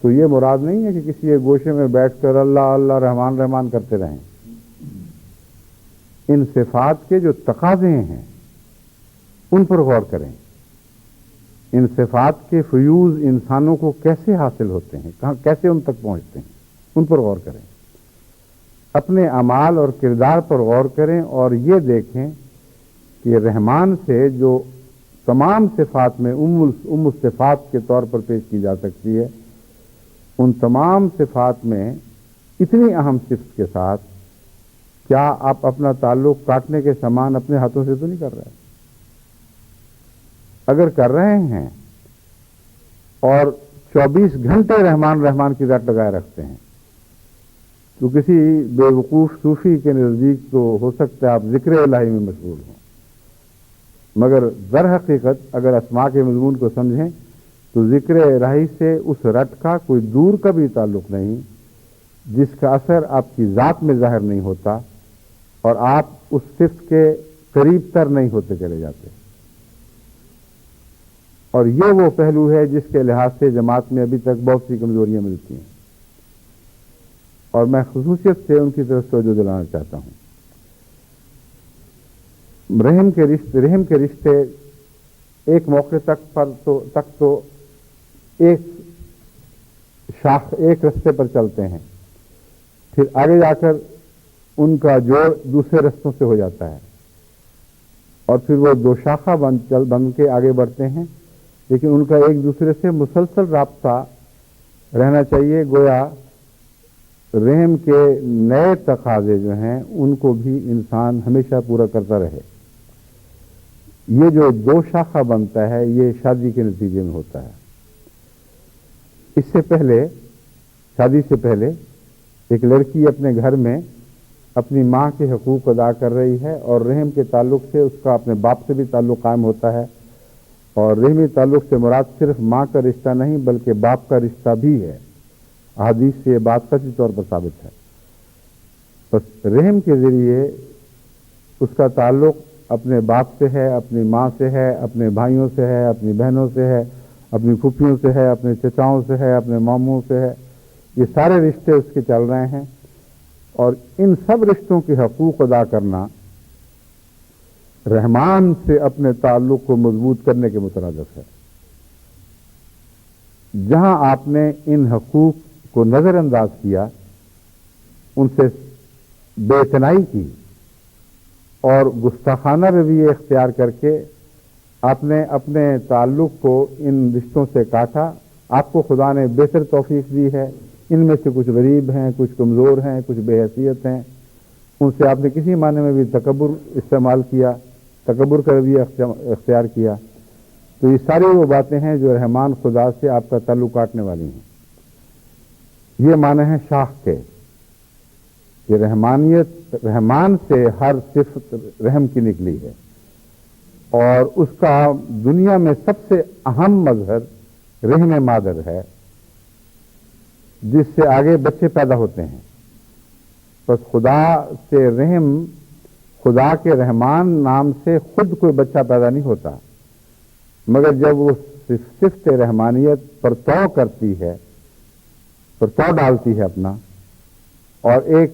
Speaker 1: تو یہ مراد نہیں ہے کہ کسی ایک گوشے میں بیٹھ کر اللہ اللہ رحمان رحمان کرتے رہیں۔ ان صفات کے جو تقاضے ہیں ان پر غور کریں، ان صفات کے فیوز انسانوں کو کیسے حاصل ہوتے ہیں، کیسے ان تک پہنچتے ہیں، ان پر غور کریں، اپنے اعمال اور کردار پر غور کریں، اور یہ دیکھیں کہ رحمان سے جو تمام صفات میں ام الصفات کے طور پر پیش کی جا سکتی ہے، ان تمام صفات میں اتنی اہم صفت کے ساتھ کیا آپ اپنا تعلق کاٹنے کے سامان اپنے ہاتھوں سے تو نہیں کر رہے؟ اگر کر رہے ہیں اور 24 گھنٹے رحمان رحمان کی رٹ لگائے رکھتے ہیں تو کسی بے وقوف صوفی کے نزدیک تو ہو سکتا ہے آپ ذکر الہی میں مشغول ہوں، مگر در حقیقت اگر اسماء کے مضمون کو سمجھیں تو ذکر الہی سے اس رٹ کا کوئی دور کا بھی تعلق نہیں، جس کا اثر آپ کی ذات میں ظاہر نہیں ہوتا اور آپ اس صفت کے قریب تر نہیں ہوتے چلے جاتے۔ اور یہ وہ پہلو ہے جس کے لحاظ سے جماعت میں ابھی تک بہت سی کمزوریاں ملتی ہیں، اور میں خصوصیت سے ان کی طرف توجہ دلانا چاہتا ہوں۔ رحم کے رشتے ایک موقع تک تو ایک رستے پر چلتے ہیں، پھر آگے جا کر ان کا جوڑ دوسرے رستوں سے ہو جاتا ہے، اور پھر وہ دو شاخہ بن کے آگے بڑھتے ہیں، لیکن ان کا ایک دوسرے سے مسلسل رابطہ رہنا چاہیے، گویا رحم کے نئے تقاضے جو ہیں ان کو بھی انسان ہمیشہ پورا کرتا رہے۔ یہ جو دو شاخہ بنتا ہے یہ شادی کے نتیجے میں ہوتا ہے۔ اس سے پہلے، شادی سے پہلے، ایک لڑکی اپنے گھر میں اپنی ماں کے حقوق ادا کر رہی ہے، اور رحم کے تعلق سے اس کا اپنے باپ سے بھی تعلق قائم ہوتا ہے، اور رحمی تعلق سے مراد صرف ماں کا رشتہ نہیں بلکہ باپ کا رشتہ بھی ہے۔ احادیث سے یہ بات قطعی طور پر ثابت ہے۔ بس رحم کے ذریعے اس کا تعلق اپنے باپ سے ہے، اپنی ماں سے ہے، اپنے بھائیوں سے ہے، اپنی بہنوں سے ہے، اپنی پھوپھیوں سے ہے، اپنے چچاؤں سے ہے، اپنے ماموں سے ہے۔ یہ سارے رشتے اس کے چل رہے ہیں، اور ان سب رشتوں کے حقوق ادا کرنا رحمان سے اپنے تعلق کو مضبوط کرنے کے مترادف ہے۔ جہاں آپ نے ان حقوق کو نظر انداز کیا، ان سے بے اعتنائی کی اور گستاخانہ رویے اختیار کر کے آپ نے اپنے تعلق کو ان رشتوں سے کاٹا، آپ کو خدا نے بہتر توفیق دی ہے۔ ان میں سے کچھ غریب ہیں، کچھ کمزور ہیں، کچھ بے حیثیت ہیں، ان سے آپ نے کسی معنی میں بھی تکبر استعمال کیا، تکبر کا رویہ اختیار کیا۔ تو یہ ساری وہ باتیں ہیں جو رحمان خدا سے آپ کا تعلق کاٹنے والی ہیں۔ یہ معنی ہے شاخ کے کہ رحمانیت، رحمان سے ہر صفت رحم کی نکلی ہے، اور اس کا دنیا میں سب سے اہم مظہر رحم مادر ہے، جس سے آگے بچے پیدا ہوتے ہیں۔ بس خدا سے رحم، خدا کے رحمان نام سے خود کوئی بچہ پیدا نہیں ہوتا، مگر جب وہ صفت رحمانیت پر تو کرتی ہے، پر تو ڈالتی ہے اپنا، اور ایک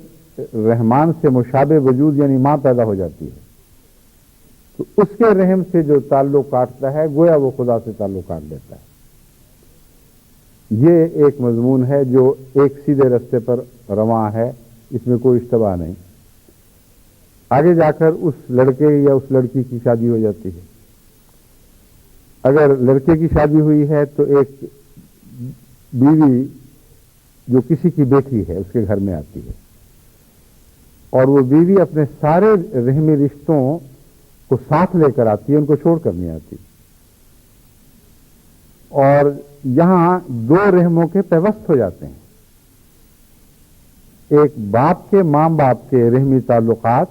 Speaker 1: رحمان سے مشابہ وجود یعنی ماں پیدا ہو جاتی ہے، تو اس کے رحم سے جو تعلق کاٹتا ہے گویا وہ خدا سے تعلق کاٹ لیتا ہے۔ یہ ایک مضمون ہے جو ایک سیدھے رستے پر رواں ہے، اس میں کوئی اشتباہ نہیں۔ آگے جا کر اس لڑکے یا اس لڑکی کی شادی ہو جاتی ہے۔ اگر لڑکے کی شادی ہوئی ہے تو ایک بیوی جو کسی کی بیٹی ہے اس کے گھر میں آتی ہے، اور وہ بیوی اپنے سارے رحمی رشتوں کو ساتھ لے کر آتی ہے، ان کو چھوڑ کر نہیں آتی، اور یہاں دو رحموں کے پیوست ہو جاتے ہیں، ایک باپ کے ماں باپ کے رحمی تعلقات،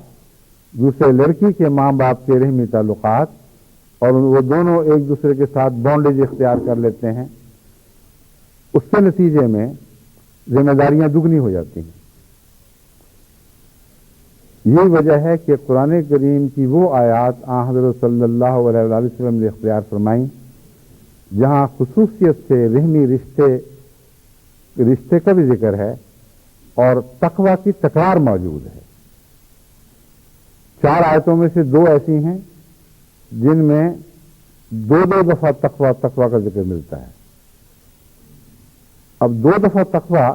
Speaker 1: دوسرے لڑکی کے ماں باپ کے رحمی تعلقات، اور وہ دونوں ایک دوسرے کے ساتھ بانڈیج اختیار کر لیتے ہیں۔ اس کے نتیجے میں ذمہ داریاں دگنی ہو جاتی ہیں۔ یہی وجہ ہے کہ قرآن کریم کی وہ آیات حضرت صلی اللہ علیہ وآلہ وسلم نے اختیار فرمائیں جہاں خصوصیت سے رحمی رشتے کا بھی ذکر ہے اور تقوی کی تکرار موجود ہے۔ 4 آیتوں میں سے 2 ایسی ہیں جن میں 2 دفعہ تقوی کا ذکر ملتا ہے۔ اب 2 دفعہ تقوی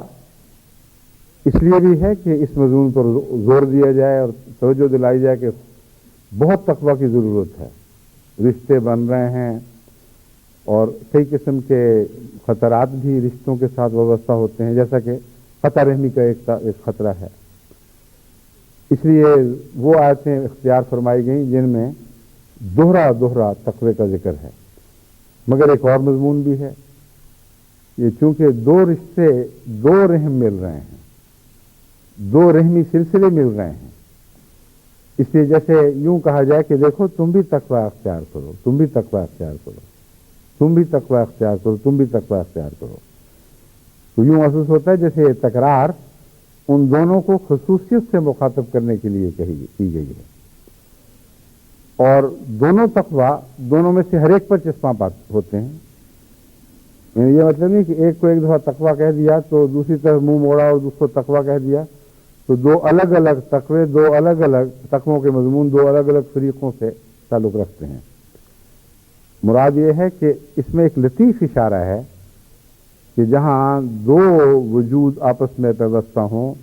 Speaker 1: اس لیے بھی ہے کہ اس مضمون پر زور دیا جائے اور توجہ دلائی جائے کہ بہت تقوی کی ضرورت ہے۔ رشتے بن رہے ہیں اور کئی قسم کے خطرات بھی رشتوں کے ساتھ وابستہ ہوتے ہیں، جیسا کہ قطع رحمی کا ایک خطرہ ہے۔ اس لیے وہ آیتیں اختیار فرمائی گئیں جن میں دوہرا تقوی کا ذکر ہے۔ مگر ایک اور مضمون بھی ہے، یہ چونکہ 2 رشتے، 2 رحم مل رہے ہیں، 2 رحمی سلسلے مل رہے ہیں، اس لیے جیسے یوں کہا جائے کہ دیکھو تم بھی تقوی اختیار کرو، تم بھی تقوی اختیار کرو، تم بھی تقوی اختیار کرو، تم بھی تقوی اختیار کرو، تو یوں محسوس ہوتا ہے جیسے یہ تکرار ان دونوں کو خصوصیت سے مخاطب کرنے کے لیے کی گئی ہے، اور دونوں تقوی دونوں میں سے ہر ایک پر چشمہ ہوتے ہیں۔ یہ مطلب نہیں کہ ایک کو ایک دفعہ تقوی کہہ دیا تو دوسری طرف منہ موڑا اور دوسرے کو تقوی کہہ دیا، تو 2 الگ الگ تقوی، 2 الگ الگ تقووں کے مضمون 2 الگ الگ فریقوں سے تعلق رکھتے ہیں۔ مراد یہ ہے کہ اس میں ایک لطیف اشارہ ہے کہ جہاں 2 وجود آپس میں پیوستہ ہوں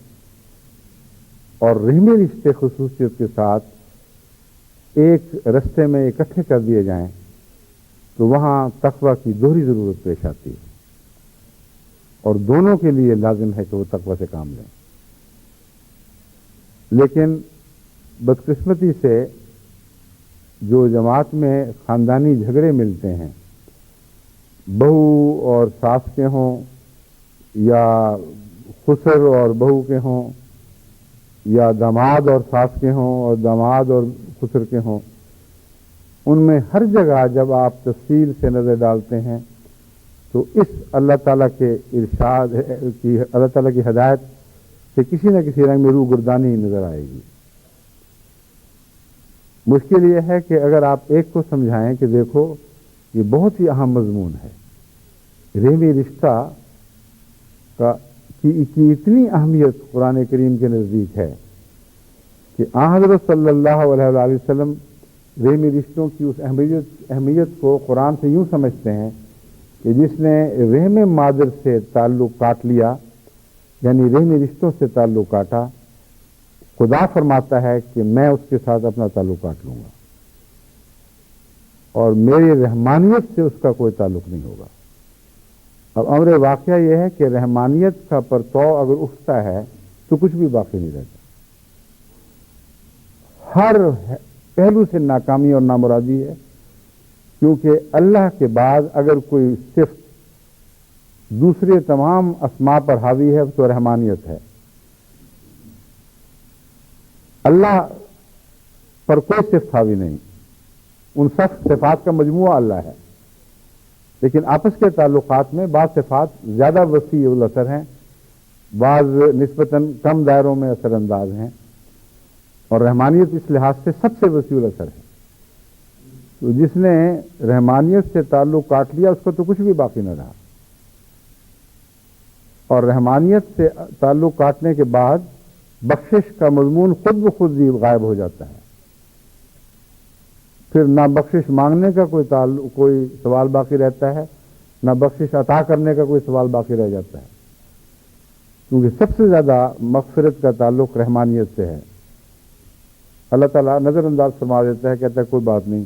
Speaker 1: اور رحمی رشتے خصوصیت کے ساتھ ایک رستے میں اکٹھے کر دیے جائیں تو وہاں تقوی کی دوہری ضرورت پیش آتی ہے، اور دونوں کے لیے لازم ہے کہ وہ تقوی سے کام لیں۔ لیکن بدقسمتی سے جو جماعت میں خاندانی جھگڑے ملتے ہیں، بہو اور ساس کے ہوں یا خسر اور بہو کے ہوں یا داماد اور ساس کے ہوں اور داماد اور خسر کے ہوں، ان میں ہر جگہ جب آپ تفصیل سے نظر ڈالتے ہیں تو اس اللہ تعالیٰ کے ارشاد کی، اللہ تعالیٰ کی ہدایت سے کسی نہ کسی رنگ میں روگردانی نظر آئے گی۔ مشکل یہ ہے کہ اگر آپ ایک کو سمجھائیں کہ دیکھو یہ بہت ہی اہم مضمون ہے، رحمی رشتہ کی اتنی اہمیت قرآن کریم کے نزدیک ہے کہ حضرت صلی اللہ علیہ وآلہ وسلم رحمی رشتوں کی اس اہمیت کو قرآن سے یوں سمجھتے ہیں کہ جس نے رحم مادر سے تعلق کاٹ لیا، یعنی رحمی رشتوں سے تعلق کاٹا، خدا فرماتا ہے کہ میں اس کے ساتھ اپنا تعلق کاٹ لوں گا اور میری رحمانیت سے اس کا کوئی تعلق نہیں ہوگا۔ اب امر واقعہ یہ ہے کہ رحمانیت کا پرتو اگر اٹھتا ہے تو کچھ بھی باقی نہیں رہتا، ہر پہلو سے ناکامی اور نامرادی ہے، کیونکہ اللہ کے بعد اگر کوئی صفت دوسرے تمام اسماء پر حاوی ہے تو رحمانیت ہے۔ اللہ پر کوئی صفت حاوی نہیں، ان سب صفات کا مجموعہ اللہ ہے، لیکن آپس کے تعلقات میں بعض صفات زیادہ وسیع الاثر ہیں، بعض نسبتاً کم دائروں میں اثر انداز ہیں، اور رحمانیت اس لحاظ سے سب سے وسیع الاثر ہے۔ تو جس نے رحمانیت سے تعلق کاٹ لیا اس کو تو کچھ بھی باقی نہ رہا، اور رحمانیت سے تعلق کاٹنے کے بعد بخشش کا مضمون خود بخود ہی غائب ہو جاتا ہے، پھر نہ بخشش مانگنے کا کوئی سوال باقی رہتا ہے، نہ بخشش عطا کرنے کا کوئی سوال باقی رہ جاتا ہے، کیونکہ سب سے زیادہ مغفرت کا تعلق رحمانیت سے ہے۔ اللہ تعالیٰ نظر انداز فرما دیتا ہے، کہتا ہے کوئی بات نہیں،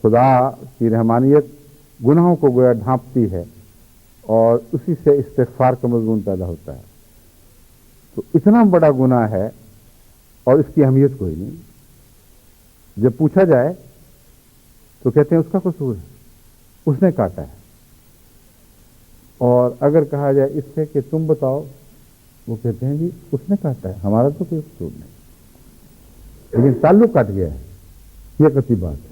Speaker 1: خدا کی رحمانیت گناہوں کو گویا ڈھانپتی ہے اور اسی سے استغفار کا مضمون پیدا ہوتا ہے۔ تو اتنا بڑا گناہ ہے اور اس کی اہمیت کوئی نہیں، جب پوچھا جائے تو کہتے ہیں اس کا قصور ہے، اس نے کاٹا ہے، اور اگر کہا جائے اس سے کہ تم بتاؤ، وہ کہتے ہیں جی اس نے کاٹا ہے، ہمارا تو کوئی قصور نہیں، لیکن تعلق کٹ گیا ہے، یہ قطعی بات ہے۔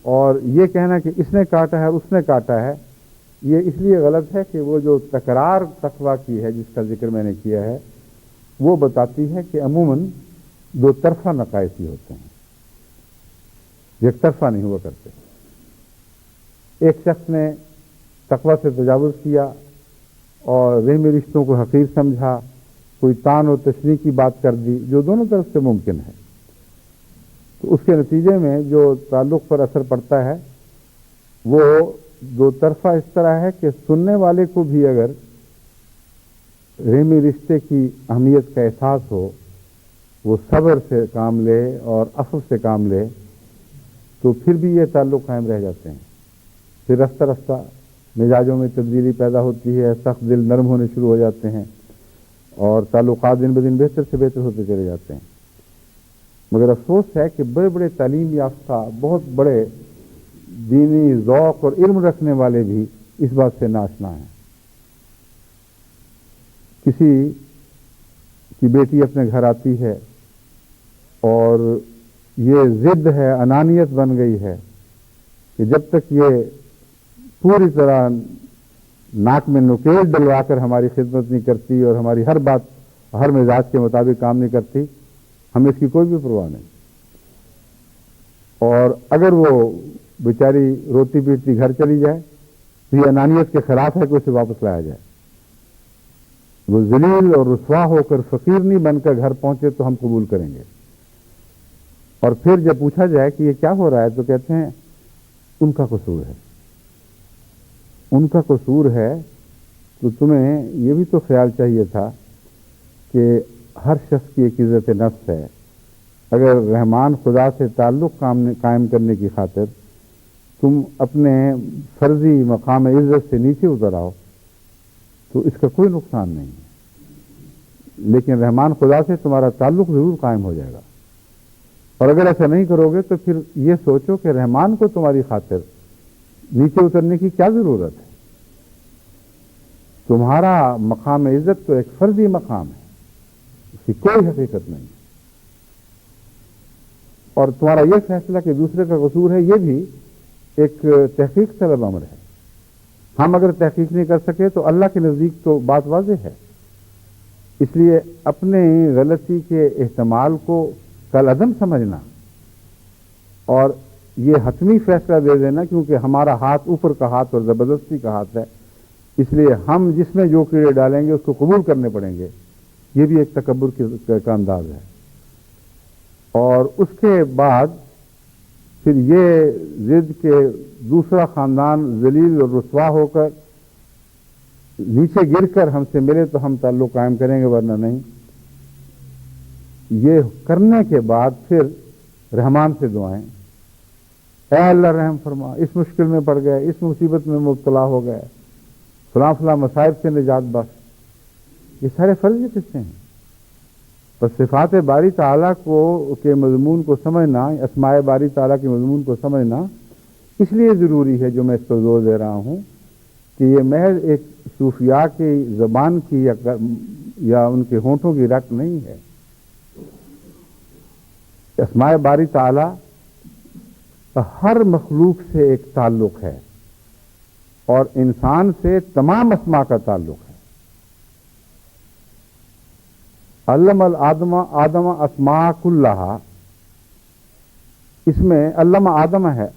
Speaker 1: اور یہ کہنا کہ اس نے کاٹا ہے اس نے کاٹا ہے، یہ اس لیے غلط ہے کہ وہ جو تکرار تقویٰ کی ہے جس کا ذکر میں نے کیا ہے، وہ بتاتی ہے کہ عموماً دو طرفہ نقائص ہی ہوتے ہیں، یک طرفہ نہیں ہوا کرتے۔ ایک شخص نے تقویٰ سے تجاوز کیا اور رحمی رشتوں کو حقیر سمجھا، کوئی تان و تشنیع کی بات کر دی، جو دونوں طرف سے ممکن ہے، تو اس کے نتیجے میں جو تعلق پر اثر پڑتا ہے وہ دو طرفہ اس طرح ہے کہ سننے والے کو بھی اگر رحمی رشتے کی اہمیت کا احساس ہو، وہ صبر سے کام لے اور عفو سے کام لے، تو پھر بھی یہ تعلق قائم رہ جاتے ہیں۔ پھر رفتہ رفتہ مزاجوں میں تبدیلی پیدا ہوتی ہے، سخت دل نرم ہونے شروع ہو جاتے ہیں اور تعلقات دن بدن بہتر سے بہتر ہوتے چلے جاتے ہیں۔ مگر افسوس ہے کہ بڑے بڑے تعلیم یافتہ، بہت بڑے دینی ذوق اور علم رکھنے والے بھی اس بات سے ناشنا ہیں۔ کسی کی بیٹی اپنے گھر آتی ہے اور یہ ضد ہے، انانیت بن گئی ہے کہ جب تک یہ پوری طرح ناک میں نکیل ڈلوا کر ہماری خدمت نہیں کرتی اور ہماری ہر بات ہر مزاج کے مطابق کام نہیں کرتی، ہمیں اس کی کوئی بھی پرواہ نہیں، اور اگر وہ بیچاری روتی پیٹتی گھر چلی جائے تو یہ انانیت کے خلاف ہے کہ اسے واپس لایا جائے۔ وہ ذلیل اور رسوا ہو کر فقیر نہیں بن کر گھر پہنچے تو ہم قبول کریں گے، اور پھر جب پوچھا جائے کہ یہ کیا ہو رہا ہے تو کہتے ہیں ان کا قصور ہے، ان کا قصور ہے۔ تو تمہیں یہ بھی تو خیال چاہیے تھا کہ ہر شخص کی ایک عزت نفس ہے، اگر رحمان خدا سے تعلق قائم کرنے کی خاطر تم اپنے فرضی مقام عزت سے نیچے اتر آؤ تو اس کا کوئی نقصان نہیں ہے، لیکن رحمان خدا سے تمہارا تعلق ضرور قائم ہو جائے گا. اور اگر ایسا نہیں کرو گے تو پھر یہ سوچو کہ رحمان کو تمہاری خاطر نیچے اترنے کی کیا ضرورت ہے. تمہارا مقام عزت تو ایک فرضی مقام ہے، اس کی کوئی حقیقت نہیں. اور تمہارا یہ فیصلہ کہ دوسرے کا قصور ہے، یہ بھی ایک تحقیق طلب امر ہے. ہم اگر تحقیق نہیں کر سکے تو اللہ کے نزدیک تو بات واضح ہے. اس لیے اپنے غلطی کے احتمال کو کل عدم سمجھنا اور یہ حتمی فیصلہ دے دینا، کیونکہ ہمارا ہاتھ اوپر کا ہاتھ اور زبردستی کا ہاتھ ہے، اس لیے ہم جس میں جو کیڑے ڈالیں گے اس کو قبول کرنے پڑیں گے، یہ بھی ایک تکبر کا انداز ہے. اور اس کے بعد پھر یہ ضد کہ دوسرا خاندان ذلیل اور رسوا ہو کر نیچے گر کر ہم سے ملے تو ہم تعلق قائم کریں گے، ورنہ نہیں. یہ کرنے کے بعد پھر رحمان سے دعائیں، اے اللہ رحم فرما، اس مشکل میں پڑ گئے، اس مصیبت میں مبتلا ہو گئے، فلاں فلاں مصائب سے نجات بخش. یہ سارے فرض قصے ہیں. بس صفات باری تعالیٰ کے مضمون کو سمجھنا، اسماء باری تعالیٰ کے مضمون کو سمجھنا اس لیے ضروری ہے، جو میں اس پر زور دے رہا ہوں کہ یہ محض ایک صوفیاء کی زبان کی یا ان کے ہونٹوں کی رٹ نہیں ہے. اسماء باری تعالیٰ ہر مخلوق سے ایک تعلق ہے اور انسان سے تمام اسماء کا تعلق ہے. علم الآدم آدم اسماء کلہا، اس میں علم آدم ہے،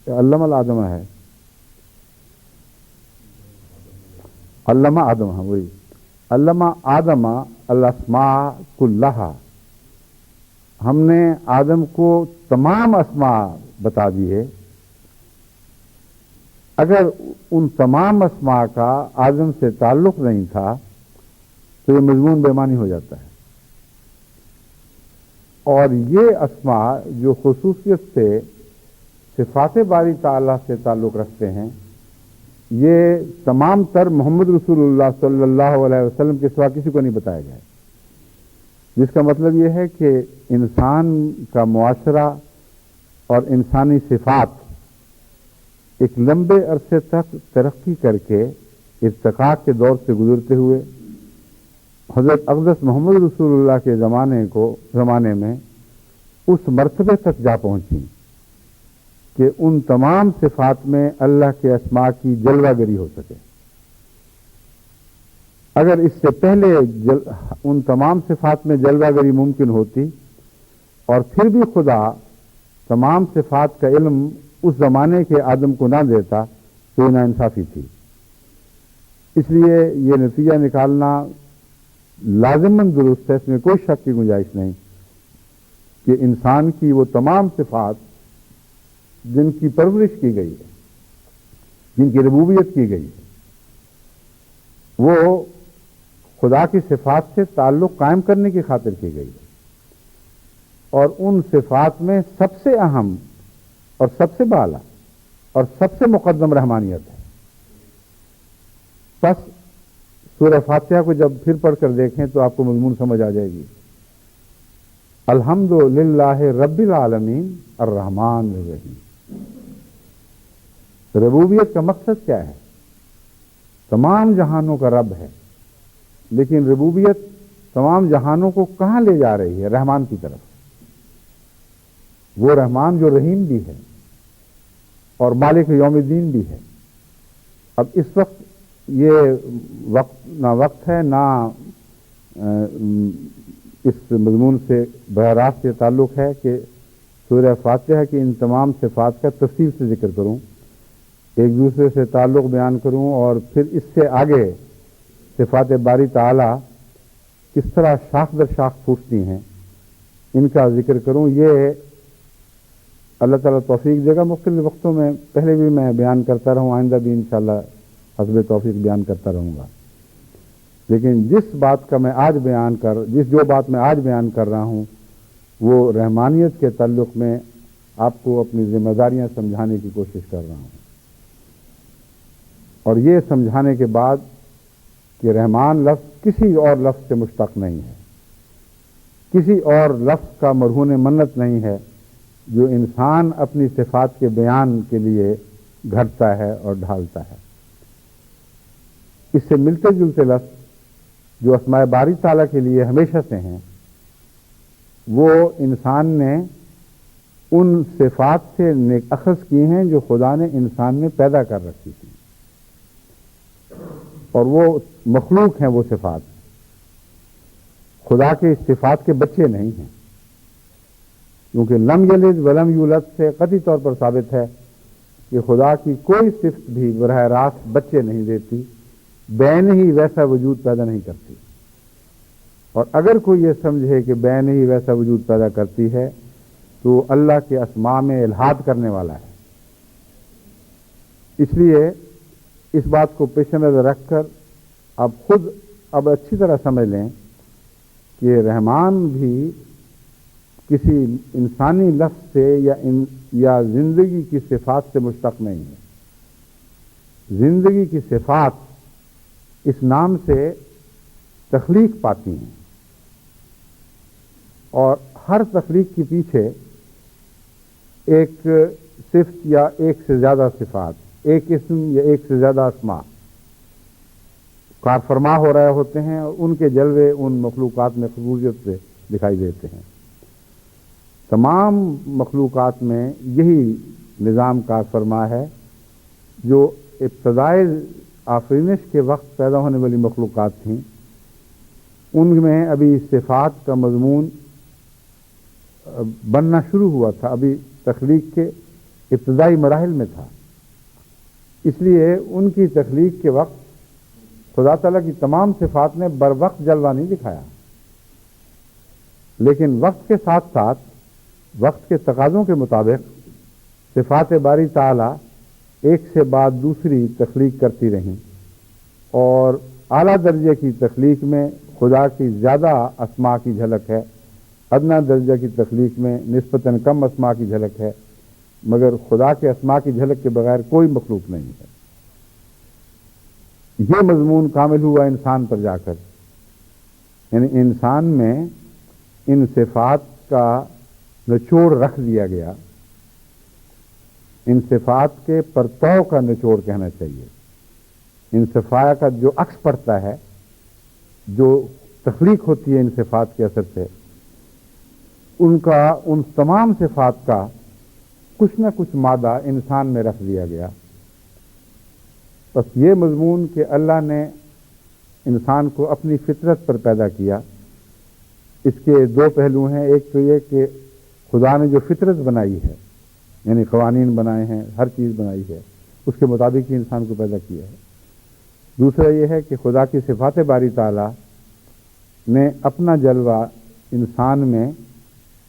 Speaker 1: علم الآدم ہے، علم آدم ہے، وہی علم آدم الاسماء کلہا. ہم نے آدم کو تمام اسماء بتا دیے. اگر ان تمام اسماء کا آدم سے تعلق نہیں تھا تو یہ مضمون بے معنی ہو جاتا ہے. اور یہ اسماء جو خصوصیت سے صفات باری تعالیٰ سے تعلق رکھتے ہیں، یہ تمام تر محمد رسول اللہ صلی اللہ علیہ وسلم کے سوا کسی کو نہیں بتایا گیا ہے. جس کا مطلب یہ ہے کہ انسان کا معاشرہ اور انسانی صفات ایک لمبے عرصے تک ترقی کر کے ارتقاء کے دور سے گزرتے ہوئے حضرت اقدس محمد رسول اللہ کے زمانے میں اس مرتبے تک جا پہنچی کہ ان تمام صفات میں اللہ کے اسماء کی جلوہ گری ہو سکے. اگر اس سے پہلے ان تمام صفات میں جلوہ گری ممکن ہوتی اور پھر بھی خدا تمام صفات کا علم اس زمانے کے آدم کو نہ دیتا تو یہ ناانصافی تھی. اس لیے یہ نتیجہ نکالنا لازماً درست ہے، اس میں کوئی شک کی گنجائش نہیں کہ انسان کی وہ تمام صفات جن کی پرورش کی گئی ہے، جن کی ربوبیت کی گئی ہے، وہ خدا کی صفات سے تعلق قائم کرنے کی خاطر کی گئی ہے. اور ان صفات میں سب سے اہم اور سب سے بالا اور سب سے مقدم رحمانیت ہے. بس سورہ فاتحہ کو جب پھر پڑھ کر دیکھیں تو آپ کو مضمون سمجھ آ جائے گی. الحمد للہ رب العالمین الرحمن الرحیم. ربوبیت کا مقصد کیا ہے؟ تمام جہانوں کا رب ہے، لیکن ربوبیت تمام جہانوں کو کہاں لے جا رہی ہے؟ رحمان کی طرف. وہ رحمان جو رحیم بھی ہے اور مالک یوم الدین بھی ہے. اب اس وقت یہ نہ وقت ہے نہ اس مضمون سے براہ راست یہ تعلق ہے کہ سورہ فاتحہ کی ان تمام صفات کا تفصیل سے ذکر کروں، ایک دوسرے سے تعلق بیان کروں اور پھر اس سے آگے صفات باری تعالیٰ کس طرح شاخ در شاخ پھوٹتی ہیں ان کا ذکر کروں. یہ اللہ تعالیٰ توفیق دے گا. مختلف وقتوں میں پہلے بھی میں بیان کرتا رہوں، آئندہ بھی انشاءاللہ حسب توفیق بیان کرتا رہوں گا. لیکن جو بات میں آج بیان کر رہا ہوں وہ رحمانیت کے تعلق میں آپ کو اپنی ذمہ داریاں سمجھانے کی کوشش کر رہا ہوں. اور یہ سمجھانے کے بعد کہ رحمان لفظ کسی اور لفظ سے مشتق نہیں ہے، کسی اور لفظ کا مرہون منت نہیں ہے جو انسان اپنی صفات کے بیان کے لیے گھڑتا ہے اور ڈھالتا ہے۔ اس سے ملتے جلتے لفظ جو اسماء باری تعالیٰ کے لیے ہمیشہ سے ہیں، وہ انسان نے ان صفات سے اخذ کی ہیں جو خدا نے انسان میں پیدا کر رکھی تھی، اور وہ مخلوق ہیں۔ وہ صفات خدا کے صفات کے بچے نہیں ہیں، کیونکہ لم یلد ولم یولد سے قطعی طور پر ثابت ہے کہ خدا کی کوئی صفت بھی براہ راست بچے نہیں دیتی، بین ہی ویسا وجود پیدا نہیں کرتی۔ اور اگر کوئی یہ سمجھے کہ بین ہی ویسا وجود پیدا کرتی ہے تو اللہ کے اسماء میں الحاد کرنے والا ہے۔ اس لیے اس بات کو پیش نظر رکھ کر اب اچھی طرح سمجھ لیں کہ رحمان بھی کسی انسانی لفظ سے یا زندگی کی صفات سے مشتق نہیں ہے۔ زندگی کی صفات اس نام سے تخلیق پاتی ہیں، اور ہر تخلیق کے پیچھے ایک صفت یا ایک سے زیادہ صفات، ایک اسم یا ایک سے زیادہ اسماء کار فرما ہو رہے ہوتے ہیں، اور ان کے جلوے ان مخلوقات میں خصوصیت سے دکھائی دیتے ہیں۔ تمام مخلوقات میں یہی نظام کار فرما ہے جو ابتدائی آفرینش کے وقت پیدا ہونے والی مخلوقات تھیں، ان میں ابھی صفات کا مضمون بننا شروع ہوا تھا، ابھی تخلیق کے ابتدائی مراحل میں تھا۔ اس لیے ان کی تخلیق کے وقت خدا تعالیٰ کی تمام صفات نے بر وقت جلوہ نہیں دکھایا، لیکن وقت کے ساتھ ساتھ وقت کے تقاضوں کے مطابق صفات باری تعالیٰ ایک سے بعد دوسری تخلیق کرتی رہیں، اور اعلیٰ درجے کی تخلیق میں خدا کی زیادہ اسماء کی جھلک ہے، ادنا درجہ کی تخلیق میں نسبتاً کم اسماء کی جھلک ہے، مگر خدا کے اسماء کی جھلک کے بغیر کوئی مخلوق نہیں ہے۔ یہ مضمون کامل ہوا انسان پر جا کر، یعنی انسان میں ان صفات کا نچوڑ رکھ دیا گیا، ان صفات کے پرتو کا نچوڑ کہنا چاہیے، ان صفات کا جو عکس پڑتا ہے، جو تخلیق ہوتی ہے ان صفات کے اثر سے، ان تمام صفات کا کچھ نہ کچھ مادہ انسان میں رکھ دیا گیا۔ بس یہ مضمون کہ اللہ نے انسان کو اپنی فطرت پر پیدا کیا، اس کے دو پہلو ہیں۔ ایک تو یہ کہ خدا نے جو فطرت بنائی ہے، یعنی قوانین بنائے ہیں، ہر چیز بنائی ہے، اس کے مطابق ہی انسان کو پیدا کیا ہے۔ دوسرا یہ ہے کہ خدا کی صفات باری تعالیٰ نے اپنا جلوہ انسان میں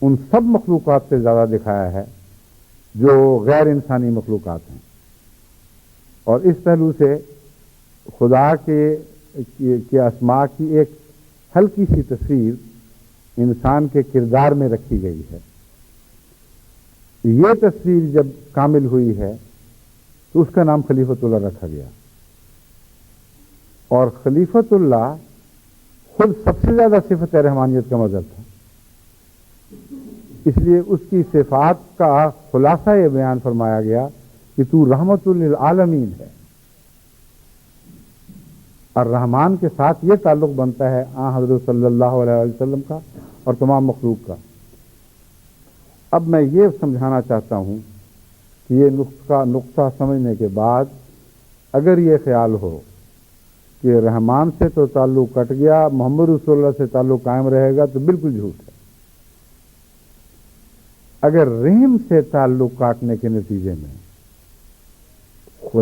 Speaker 1: ان سب مخلوقات سے زیادہ دکھایا ہے جو غیر انسانی مخلوقات ہیں، اور اس پہلو سے خدا کے اسماء کی ایک ہلکی سی تصویر انسان کے کردار میں رکھی گئی ہے۔ یہ تصویر جب کامل ہوئی ہے تو اس کا نام خلیفۃ اللہ رکھا گیا، اور خلیفۃ اللہ خود سب سے زیادہ صفت رحمانیت کا مظہر تھا، اس لیے اس کی صفات کا خلاصہ یہ بیان فرمایا گیا کہ تو رحمت للعالمین ہے، اور رحمان کے ساتھ یہ تعلق بنتا ہے حضرت صلی اللہ علیہ وسلم کا اور تمام مخلوق کا۔ اب میں یہ سمجھانا چاہتا ہوں کہ یہ نقطہ سمجھنے کے بعد اگر یہ خیال ہو کہ رحمان سے تو تعلق کٹ گیا، محمد رسول اللہ سے تعلق قائم رہے گا، تو بالکل جھوٹ ہے۔ اگر رحم سے تعلق کاٹنے کے نتیجے میں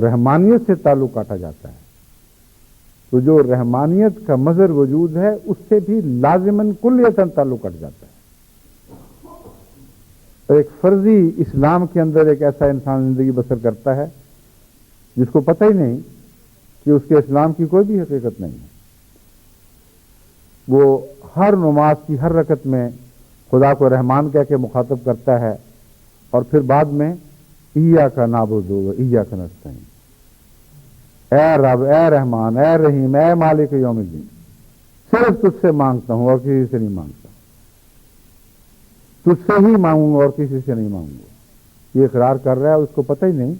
Speaker 1: رحمانیت سے تعلق کاٹا جاتا ہے، تو جو رحمانیت کا مظہر وجود ہے اس سے بھی لازماً کلیتاً تعلق کٹ جاتا ہے۔ ایک فرضی اسلام کے اندر ایک ایسا انسان زندگی بسر کرتا ہے جس کو پتہ ہی نہیں کہ اس کے اسلام کی کوئی بھی حقیقت نہیں ہے۔ وہ ہر نماز کی ہر رکعت میں خدا کو رحمان کہہ کے مخاطب کرتا ہے، اور پھر بعد میں ایاک نعبد و ایاک نستعین، اے رب، اے رحمان، اے رحیم، اے مالک یوم الدین، صرف تجھ سے مانگتا ہوں اور کسی سے نہیں مانگتا، تجھ سے ہی مانگوں گا اور کسی سے نہیں مانگوں گا۔ یہ اقرار کر رہا ہے، اس کو پتہ ہی نہیں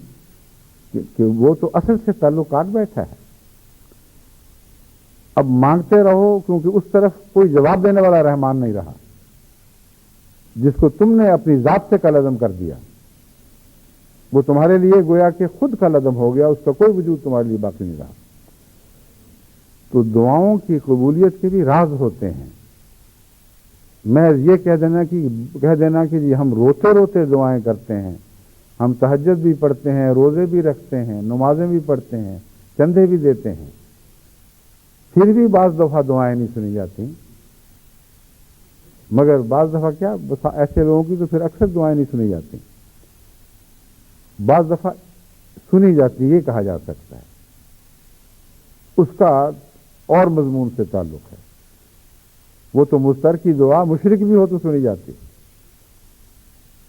Speaker 1: کہ وہ تو اصل سے تعلق کاٹ بیٹھا ہے۔ اب مانگتے رہو، کیونکہ اس طرف کوئی جواب دینے والا رحمان نہیں رہا، جس کو تم نے اپنی ذات سے کالعدم کر دیا، وہ تمہارے لیے گویا کہ خود کالعدم ہو گیا، اس کا کوئی وجود تمہارے لیے باقی نہیں رہا۔ تو دعاؤں کی قبولیت کے بھی راز ہوتے ہیں۔ میں یہ کہہ دینا کہ جی ہم روتے روتے دعائیں کرتے ہیں، ہم تہجد بھی پڑھتے ہیں، روزے بھی رکھتے ہیں، نمازیں بھی پڑھتے ہیں، چندے بھی دیتے ہیں، پھر بھی بعض دفعہ دعائیں نہیں سنی جاتی۔ مگر بعض دفعہ کیا، بس ایسے لوگوں کی تو پھر اکثر دعائیں نہیں سنی جاتی، بعض دفعہ سنی جاتی، یہ کہا جا سکتا ہے۔ اس کا اور مضمون سے تعلق ہے، وہ تو مضطر کی دعا مشرک بھی ہو تو سنی جاتی،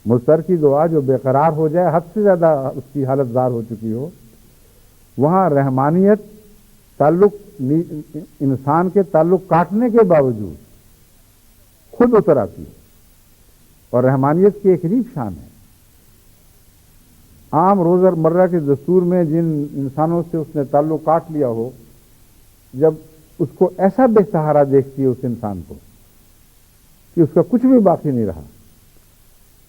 Speaker 1: مضطر کی دعا جو بے قرار ہو جائے، حد سے زیادہ اس کی حالت زار ہو چکی ہو، وہاں رحمانیت تعلق انسان کے تعلق کاٹنے کے باوجود خود اتر آتی ہے، اور رحمانیت کی ایک عجیب شان ہے۔ عام روزہ مرہ کے دستور میں جن انسانوں سے اس نے تعلق کاٹ لیا ہو، جب اس کو ایسا بے سہارا دیکھتی ہے اس انسان کو کہ اس کا کچھ بھی باقی نہیں رہا،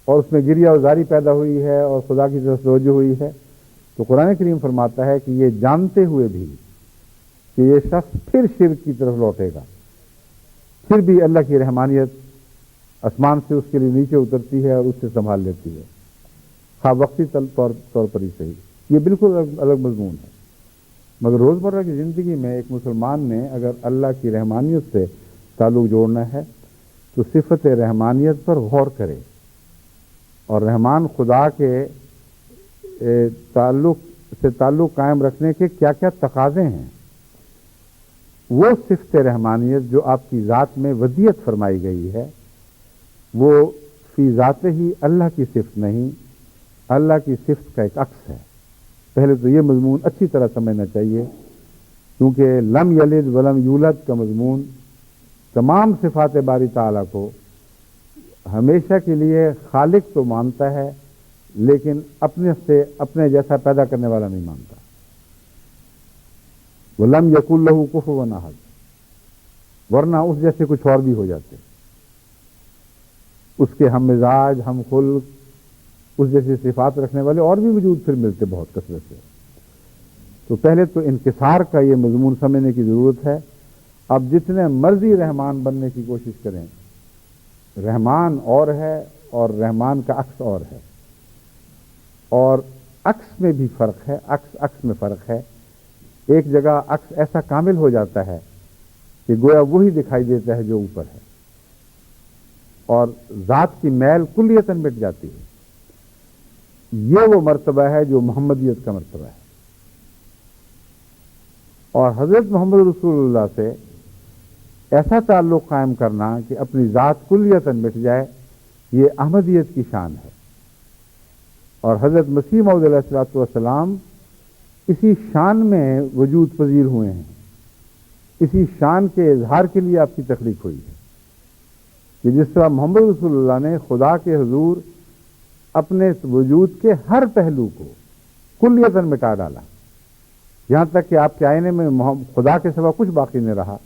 Speaker 1: اور اس میں گریہ اور زاری پیدا ہوئی ہے اور خدا کی طرف توجہ ہوئی ہے، تو قرآن کریم فرماتا ہے کہ یہ جانتے ہوئے بھی کہ یہ شخص پھر شرک کی طرف لوٹے گا، پھر بھی اللہ کی رحمانیت آسمان سے اس کے لیے نیچے اترتی ہے اور اس سے سنبھال لیتی ہے، خواہ وقتی طور پر ہی صحیح۔ یہ بالکل الگ مضمون ہے۔ مگر روزمرہ کی زندگی میں ایک مسلمان نے اگر اللہ کی رحمانیت سے تعلق جوڑنا ہے تو صفت رحمانیت پر غور کرے، اور رحمان خدا کے تعلق قائم رکھنے کے کیا کیا تقاضے ہیں۔ وہ صفت رحمانیت جو آپ کی ذات میں ودیت فرمائی گئی ہے، وہ فی ذات ہی اللہ کی صفت نہیں، اللہ کی صفت کا ایک عکس ہے۔ پہلے تو یہ مضمون اچھی طرح سمجھنا چاہیے، کیونکہ لم یلد ولم یولد کا مضمون تمام صفات باری تعالیٰ کو ہمیشہ کے لیے خالق تو مانتا ہے، لیکن اپنے جیسا پیدا کرنے والا نہیں مانتا۔ وَلَمْ يَكُنْ لَهُ كُفُوًا أَحَدٌ، ورنہ اس جیسے کچھ اور بھی ہو جاتے، اس کے ہم مزاج، ہم خلق، اس جیسی صفات رکھنے والے اور بھی وجود پھر ملتے بہت کثرت سے۔ تو پہلے تو انکسار کا یہ مضمون سمجھنے کی ضرورت ہے۔ اب جتنے مرضی رحمان بننے کی کوشش کریں، رحمان اور ہے اور رحمان کا عکس اور ہے، اور عکس میں بھی فرق ہے، عکس میں فرق ہے۔ ایک جگہ عکس ایسا کامل ہو جاتا ہے کہ گویا وہی دکھائی دیتا ہے جو اوپر ہے، اور ذات کی میل کلیتاً مٹ جاتی ہے۔ یہ وہ مرتبہ ہے جو محمدیت کا مرتبہ ہے، اور حضرت محمد رسول اللہ سے ایسا تعلق قائم کرنا کہ اپنی ذات کلیتاً مٹ جائے، یہ احمدیت کی شان ہے۔ اور حضرت مسیح موعود علیہ الصلوۃ والسلام اسی شان میں وجود پذیر ہوئے ہیں، اسی شان کے اظہار کے لیے آپ کی تخلیق ہوئی ہے کہ جس طرح محمد رسول اللہ نے خدا کے حضور اپنے وجود کے ہر پہلو کو کلیتاً مٹا ڈالا، یہاں تک کہ آپ کے آئینے میں خدا کے سوا کچھ باقی نہیں رہا۔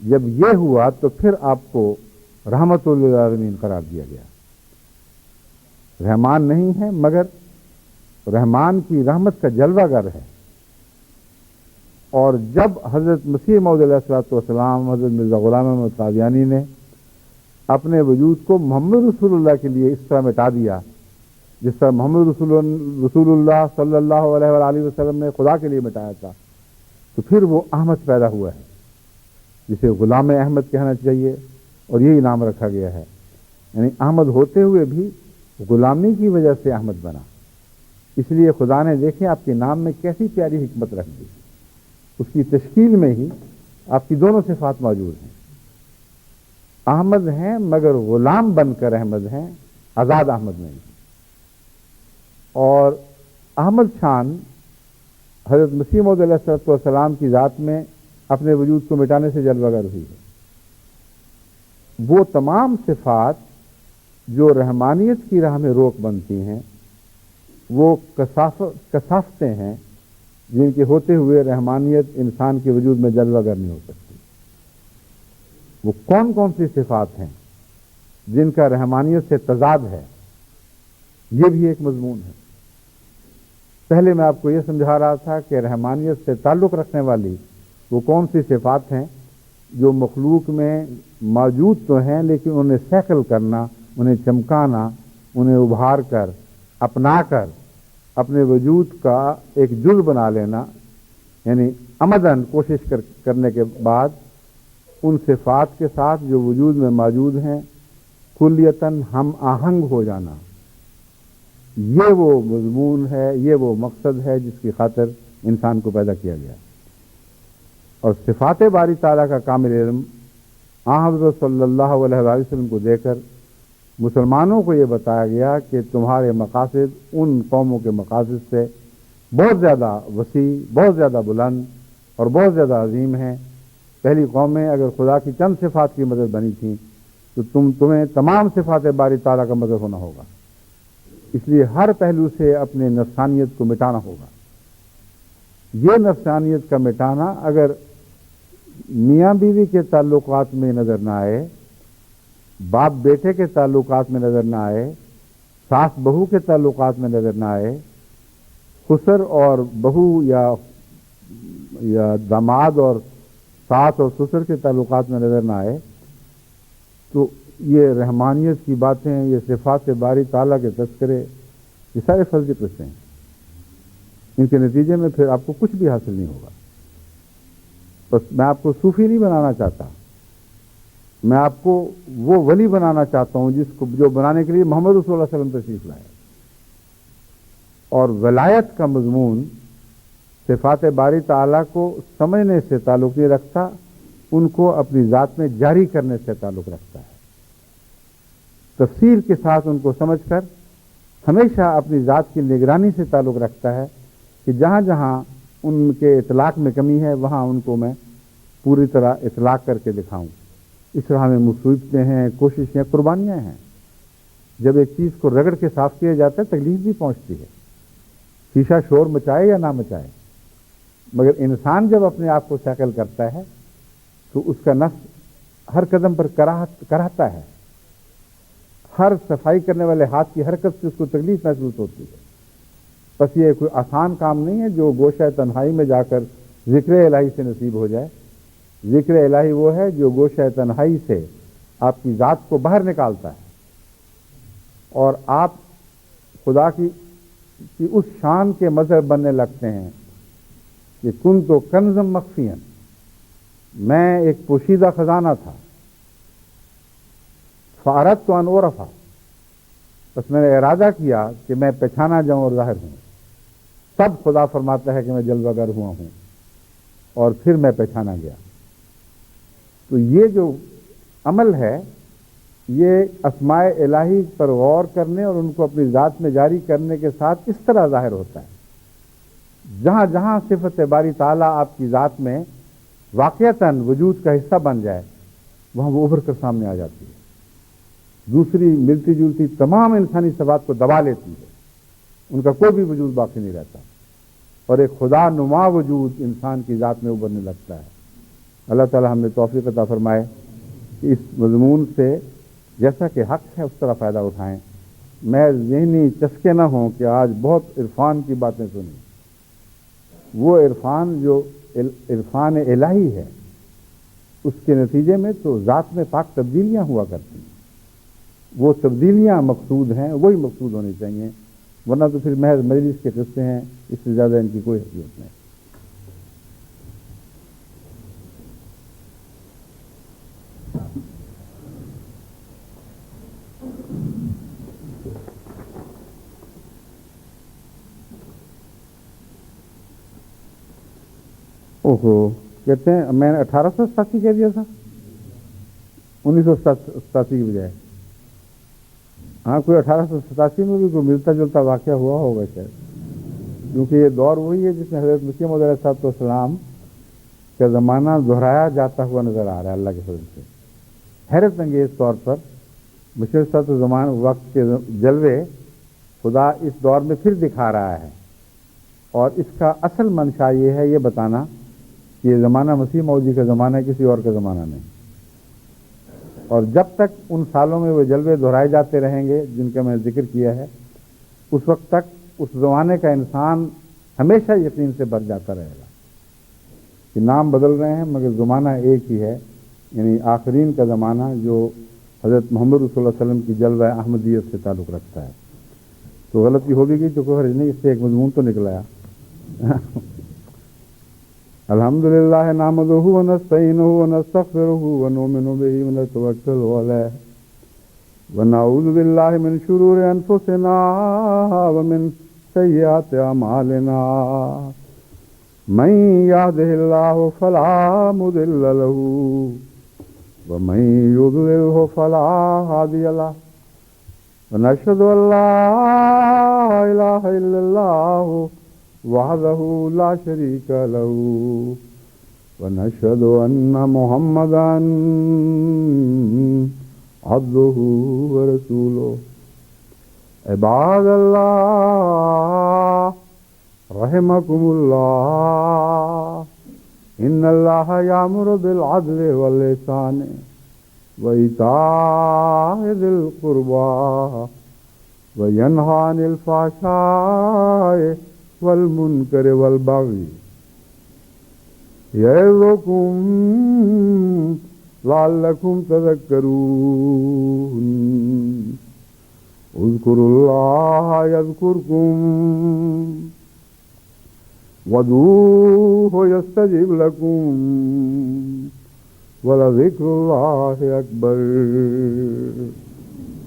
Speaker 1: جب یہ ہوا تو پھر آپ کو رحمت للعالمین قرار دیا گیا۔ رحمان نہیں ہے مگر رحمان کی رحمت کا جلوہ گر ہے۔ اور جب حضرت مسیح موعود علیہ الصلوۃ والسلام، حضرت مرزا غلام احمد قادیانی نے اپنے وجود کو محمد رسول اللہ کے لیے اس طرح مٹا دیا جس طرح محمد رسول اللہ صلی اللہ علیہ وآلہ وسلم نے خدا کے لیے مٹایا تھا، تو پھر وہ احمد پیدا ہوا ہے جسے غلام احمد کہنا چاہیے، اور یہی نام رکھا گیا ہے۔ یعنی احمد ہوتے ہوئے بھی غلامی کی وجہ سے احمد بنا۔ اس لیے خدا نے دیکھیں آپ کے نام میں کیسی پیاری حکمت رکھ دی، اس کی تشکیل میں ہی آپ کی دونوں صفات موجود ہیں۔ احمد ہیں مگر غلام بن کر احمد ہیں، آزاد احمد نہیں۔ اور احمد شان حضرت مسیح موعود علیہ السلام کی ذات میں اپنے وجود کو مٹانے سے جلوہ گر ہوئی ہے۔ وہ تمام صفات جو رحمانیت کی راہ میں روک بنتی ہیں، وہ کثافتیں ہیں جن کے ہوتے ہوئے رحمانیت انسان کے وجود میں جلوہ گر نہیں ہو سکتی۔ وہ کون کون سی صفات ہیں جن کا رحمانیت سے تضاد ہے، یہ بھی ایک مضمون ہے۔ پہلے میں آپ کو یہ سمجھا رہا تھا کہ رحمانیت سے تعلق رکھنے والی وہ کون سی صفات ہیں جو مخلوق میں موجود تو ہیں، لیکن انہیں سیکل کرنا، انہیں چمکانا، انہیں ابھار کر اپنا کر اپنے وجود کا ایک جز بنا لینا، یعنی عمدن کوشش کرنے کے بعد ان صفات کے ساتھ جو وجود میں موجود ہیں کلیتاً ہم آہنگ ہو جانا، یہ وہ مضمون ہے، یہ وہ مقصد ہے جس کی خاطر انسان کو پیدا کیا گیا۔ اور صفات باری تعالیٰ کا کامل علم حضرت صلی اللہ علیہ وسلم کو دے کر مسلمانوں کو یہ بتایا گیا کہ تمہارے مقاصد ان قوموں کے مقاصد سے بہت زیادہ وسیع، بہت زیادہ بلند اور بہت زیادہ عظیم ہیں۔ پہلی قومیں اگر خدا کی چند صفات کی مدد بنی تھیں تو تمہیں تمام صفات باری تعالیٰ کا مدد ہونا ہوگا، اس لیے ہر پہلو سے اپنے نفسانیت کو مٹانا ہوگا۔ یہ نفسانیت کا مٹانا اگر میاں بیوی کے تعلقات میں نظر نہ آئے، باپ بیٹے کے تعلقات میں نظر نہ آئے، ساس بہو کے تعلقات میں نظر نہ آئے، خسر اور بہو یا داماد اور ساس اور سسر کے تعلقات میں نظر نہ آئے، تو یہ رحمانیت کی باتیں، یہ صفات باری تعالیٰ کے تذکرے، یہ سارے فرضی قصے ہیں۔ ان کے نتیجے میں پھر آپ کو کچھ بھی حاصل نہیں ہوگا۔ بس میں آپ کو صوفی نہیں بنانا چاہتا، میں آپ کو وہ ولی بنانا چاہتا ہوں جو بنانے کے لیے محمد رسول اللہ صلی اللہ علیہ وسلم تشریف لائے۔ اور ولایت کا مضمون صفات باری تعالیٰ کو سمجھنے سے تعلق نہیں رکھتا، ان کو اپنی ذات میں جاری کرنے سے تعلق رکھتا ہے۔ تفصیل کے ساتھ ان کو سمجھ کر ہمیشہ اپنی ذات کی نگرانی سے تعلق رکھتا ہے کہ جہاں جہاں ان کے اطلاق میں کمی ہے وہاں ان کو میں پوری طرح اطلاق کر کے دکھاؤں۔ اس طرح میں مصیبتیں ہیں، کوششیں، قربانیاں ہیں۔ جب ایک چیز کو رگڑ کے صاف کیا جاتا ہے تکلیف بھی پہنچتی ہے، شیشہ شور مچائے یا نہ مچائے، مگر انسان جب اپنے آپ کو سیکل کرتا ہے تو اس کا نفس ہر قدم پر کراہتا ہے، ہر صفائی کرنے والے ہاتھ کی حرکت سے اس کو تکلیف محسوس ہوتی ہے۔ بس یہ کوئی آسان کام نہیں ہے جو گوشہ تنہائی میں جا کر ذکر الہی سے نصیب ہو جائے۔ ذکر الہی وہ ہے جو گوشہ تنہائی سے آپ کی ذات کو باہر نکالتا ہے اور آپ خدا کی اس شان کے مظہر بننے لگتے ہیں کہ کن تو کنزم مخفین، میں ایک پوشیدہ خزانہ تھا، فارت تو انورفا، بس میں نے ارادہ کیا کہ میں پہچانا جاؤں اور ظاہر ہوں۔ تب خدا فرماتا ہے کہ میں جلوہ گر ہوا ہوں اور پھر میں پہچانا گیا۔ تو یہ جو عمل ہے یہ اسماء الہی پر غور کرنے اور ان کو اپنی ذات میں جاری کرنے کے ساتھ اس طرح ظاہر ہوتا ہے، جہاں جہاں صفت باری تعالیٰ آپ کی ذات میں واقعتاً وجود کا حصہ بن جائے وہاں وہ ابھر کر سامنے آ جاتی ہے، دوسری ملتی جلتی تمام انسانی صفات کو دبا لیتی ہے، ان کا کوئی بھی وجود باقی نہیں رہتا اور ایک خدا نما وجود انسان کی ذات میں ابھرنے لگتا ہے۔ اللہ تعالی ہم نے توفیق عطا فرمائے کہ اس مضمون سے جیسا کہ حق ہے اس طرح فائدہ اٹھائیں، میں ذہنی چسکے نہ ہوں کہ آج بہت عرفان کی باتیں سنیں۔ وہ عرفان جو عرفان الہی ہے اس کے نتیجے میں تو ذات میں پاک تبدیلیاں ہوا کرتی ہیں، وہ تبدیلیاں مقصود ہیں، وہی مقصود ہونی چاہیے، ورنہ تو پھر محض مجلس کے قصے ہیں، اس سے زیادہ ان کی کوئی حیثیت نہیں۔ اوہو، کہتے ہیں میں نے 1887 کہہ دیا تھا، 1987 کی بجائے۔ ہاں کوئی 1887 میں بھی کوئی ملتا جلتا واقعہ ہوا ہوگا شاید۔ کیونکہ یہ دور وہی ہے جس میں حضرت مسیح موعود علیہ السلام کا زمانہ دہرایا جاتا ہوا نظر آ رہا ہے اللہ کے فضل سے. حیرت انگیز طور پر مسیح زمان وقت کے جلوے خدا اس دور میں پھر دکھا رہا ہے، اور اس کا اصل منشا یہ ہے یہ بتانا کہ یہ زمانہ مسیح موعود کا زمانہ ہے، کسی اور کا زمانہ نہیں. اور جب تک ان سالوں میں وہ جلوے دہرائے جاتے رہیں گے جن کا میں نے ذکر کیا ہے، اس وقت تک اس زمانے کا انسان ہمیشہ یقین سے بھر جاتا رہے گا کہ نام بدل رہے ہیں مگر زمانہ ایک ہی ہے، یعنی آخرین کا زمانہ جو حضرت محمد رسول اللہ علیہ وسلم کی جلوہ احمدیت سے تعلق رکھتا ہے. تو غلطی ہو بھی گئی تو کوئی حرج نہیں، اس سے ایک مضمون تو نکل آیا. الحمدللہ نحمدہ ونستعینہ ونستغفرہ ونؤمن بہ ونتوکل علیہ ونعوذ باللہ من شرور انفسنا ومن سیئات اعمالنا من یہدہ اللہ فلا مضل لہ ومن یضللہ فلا ہادی لہ ونشہد ان لا الہ الا اللہ وحدہ لا شریک لہ ونشہد ان محمدا عبدہ ورسولہ. عباد اللہ رحمکم اللہ ان اللہ یامر بالعدل والإحسان وإیتاء ذی القربى وینہی عن الفحشاء والمنکر والبغی یعظکم لعلکم تذکرون. اذکروا اللہ یذکرکم وادعوہ یستجب لکم ولذکر اللہ اکبر.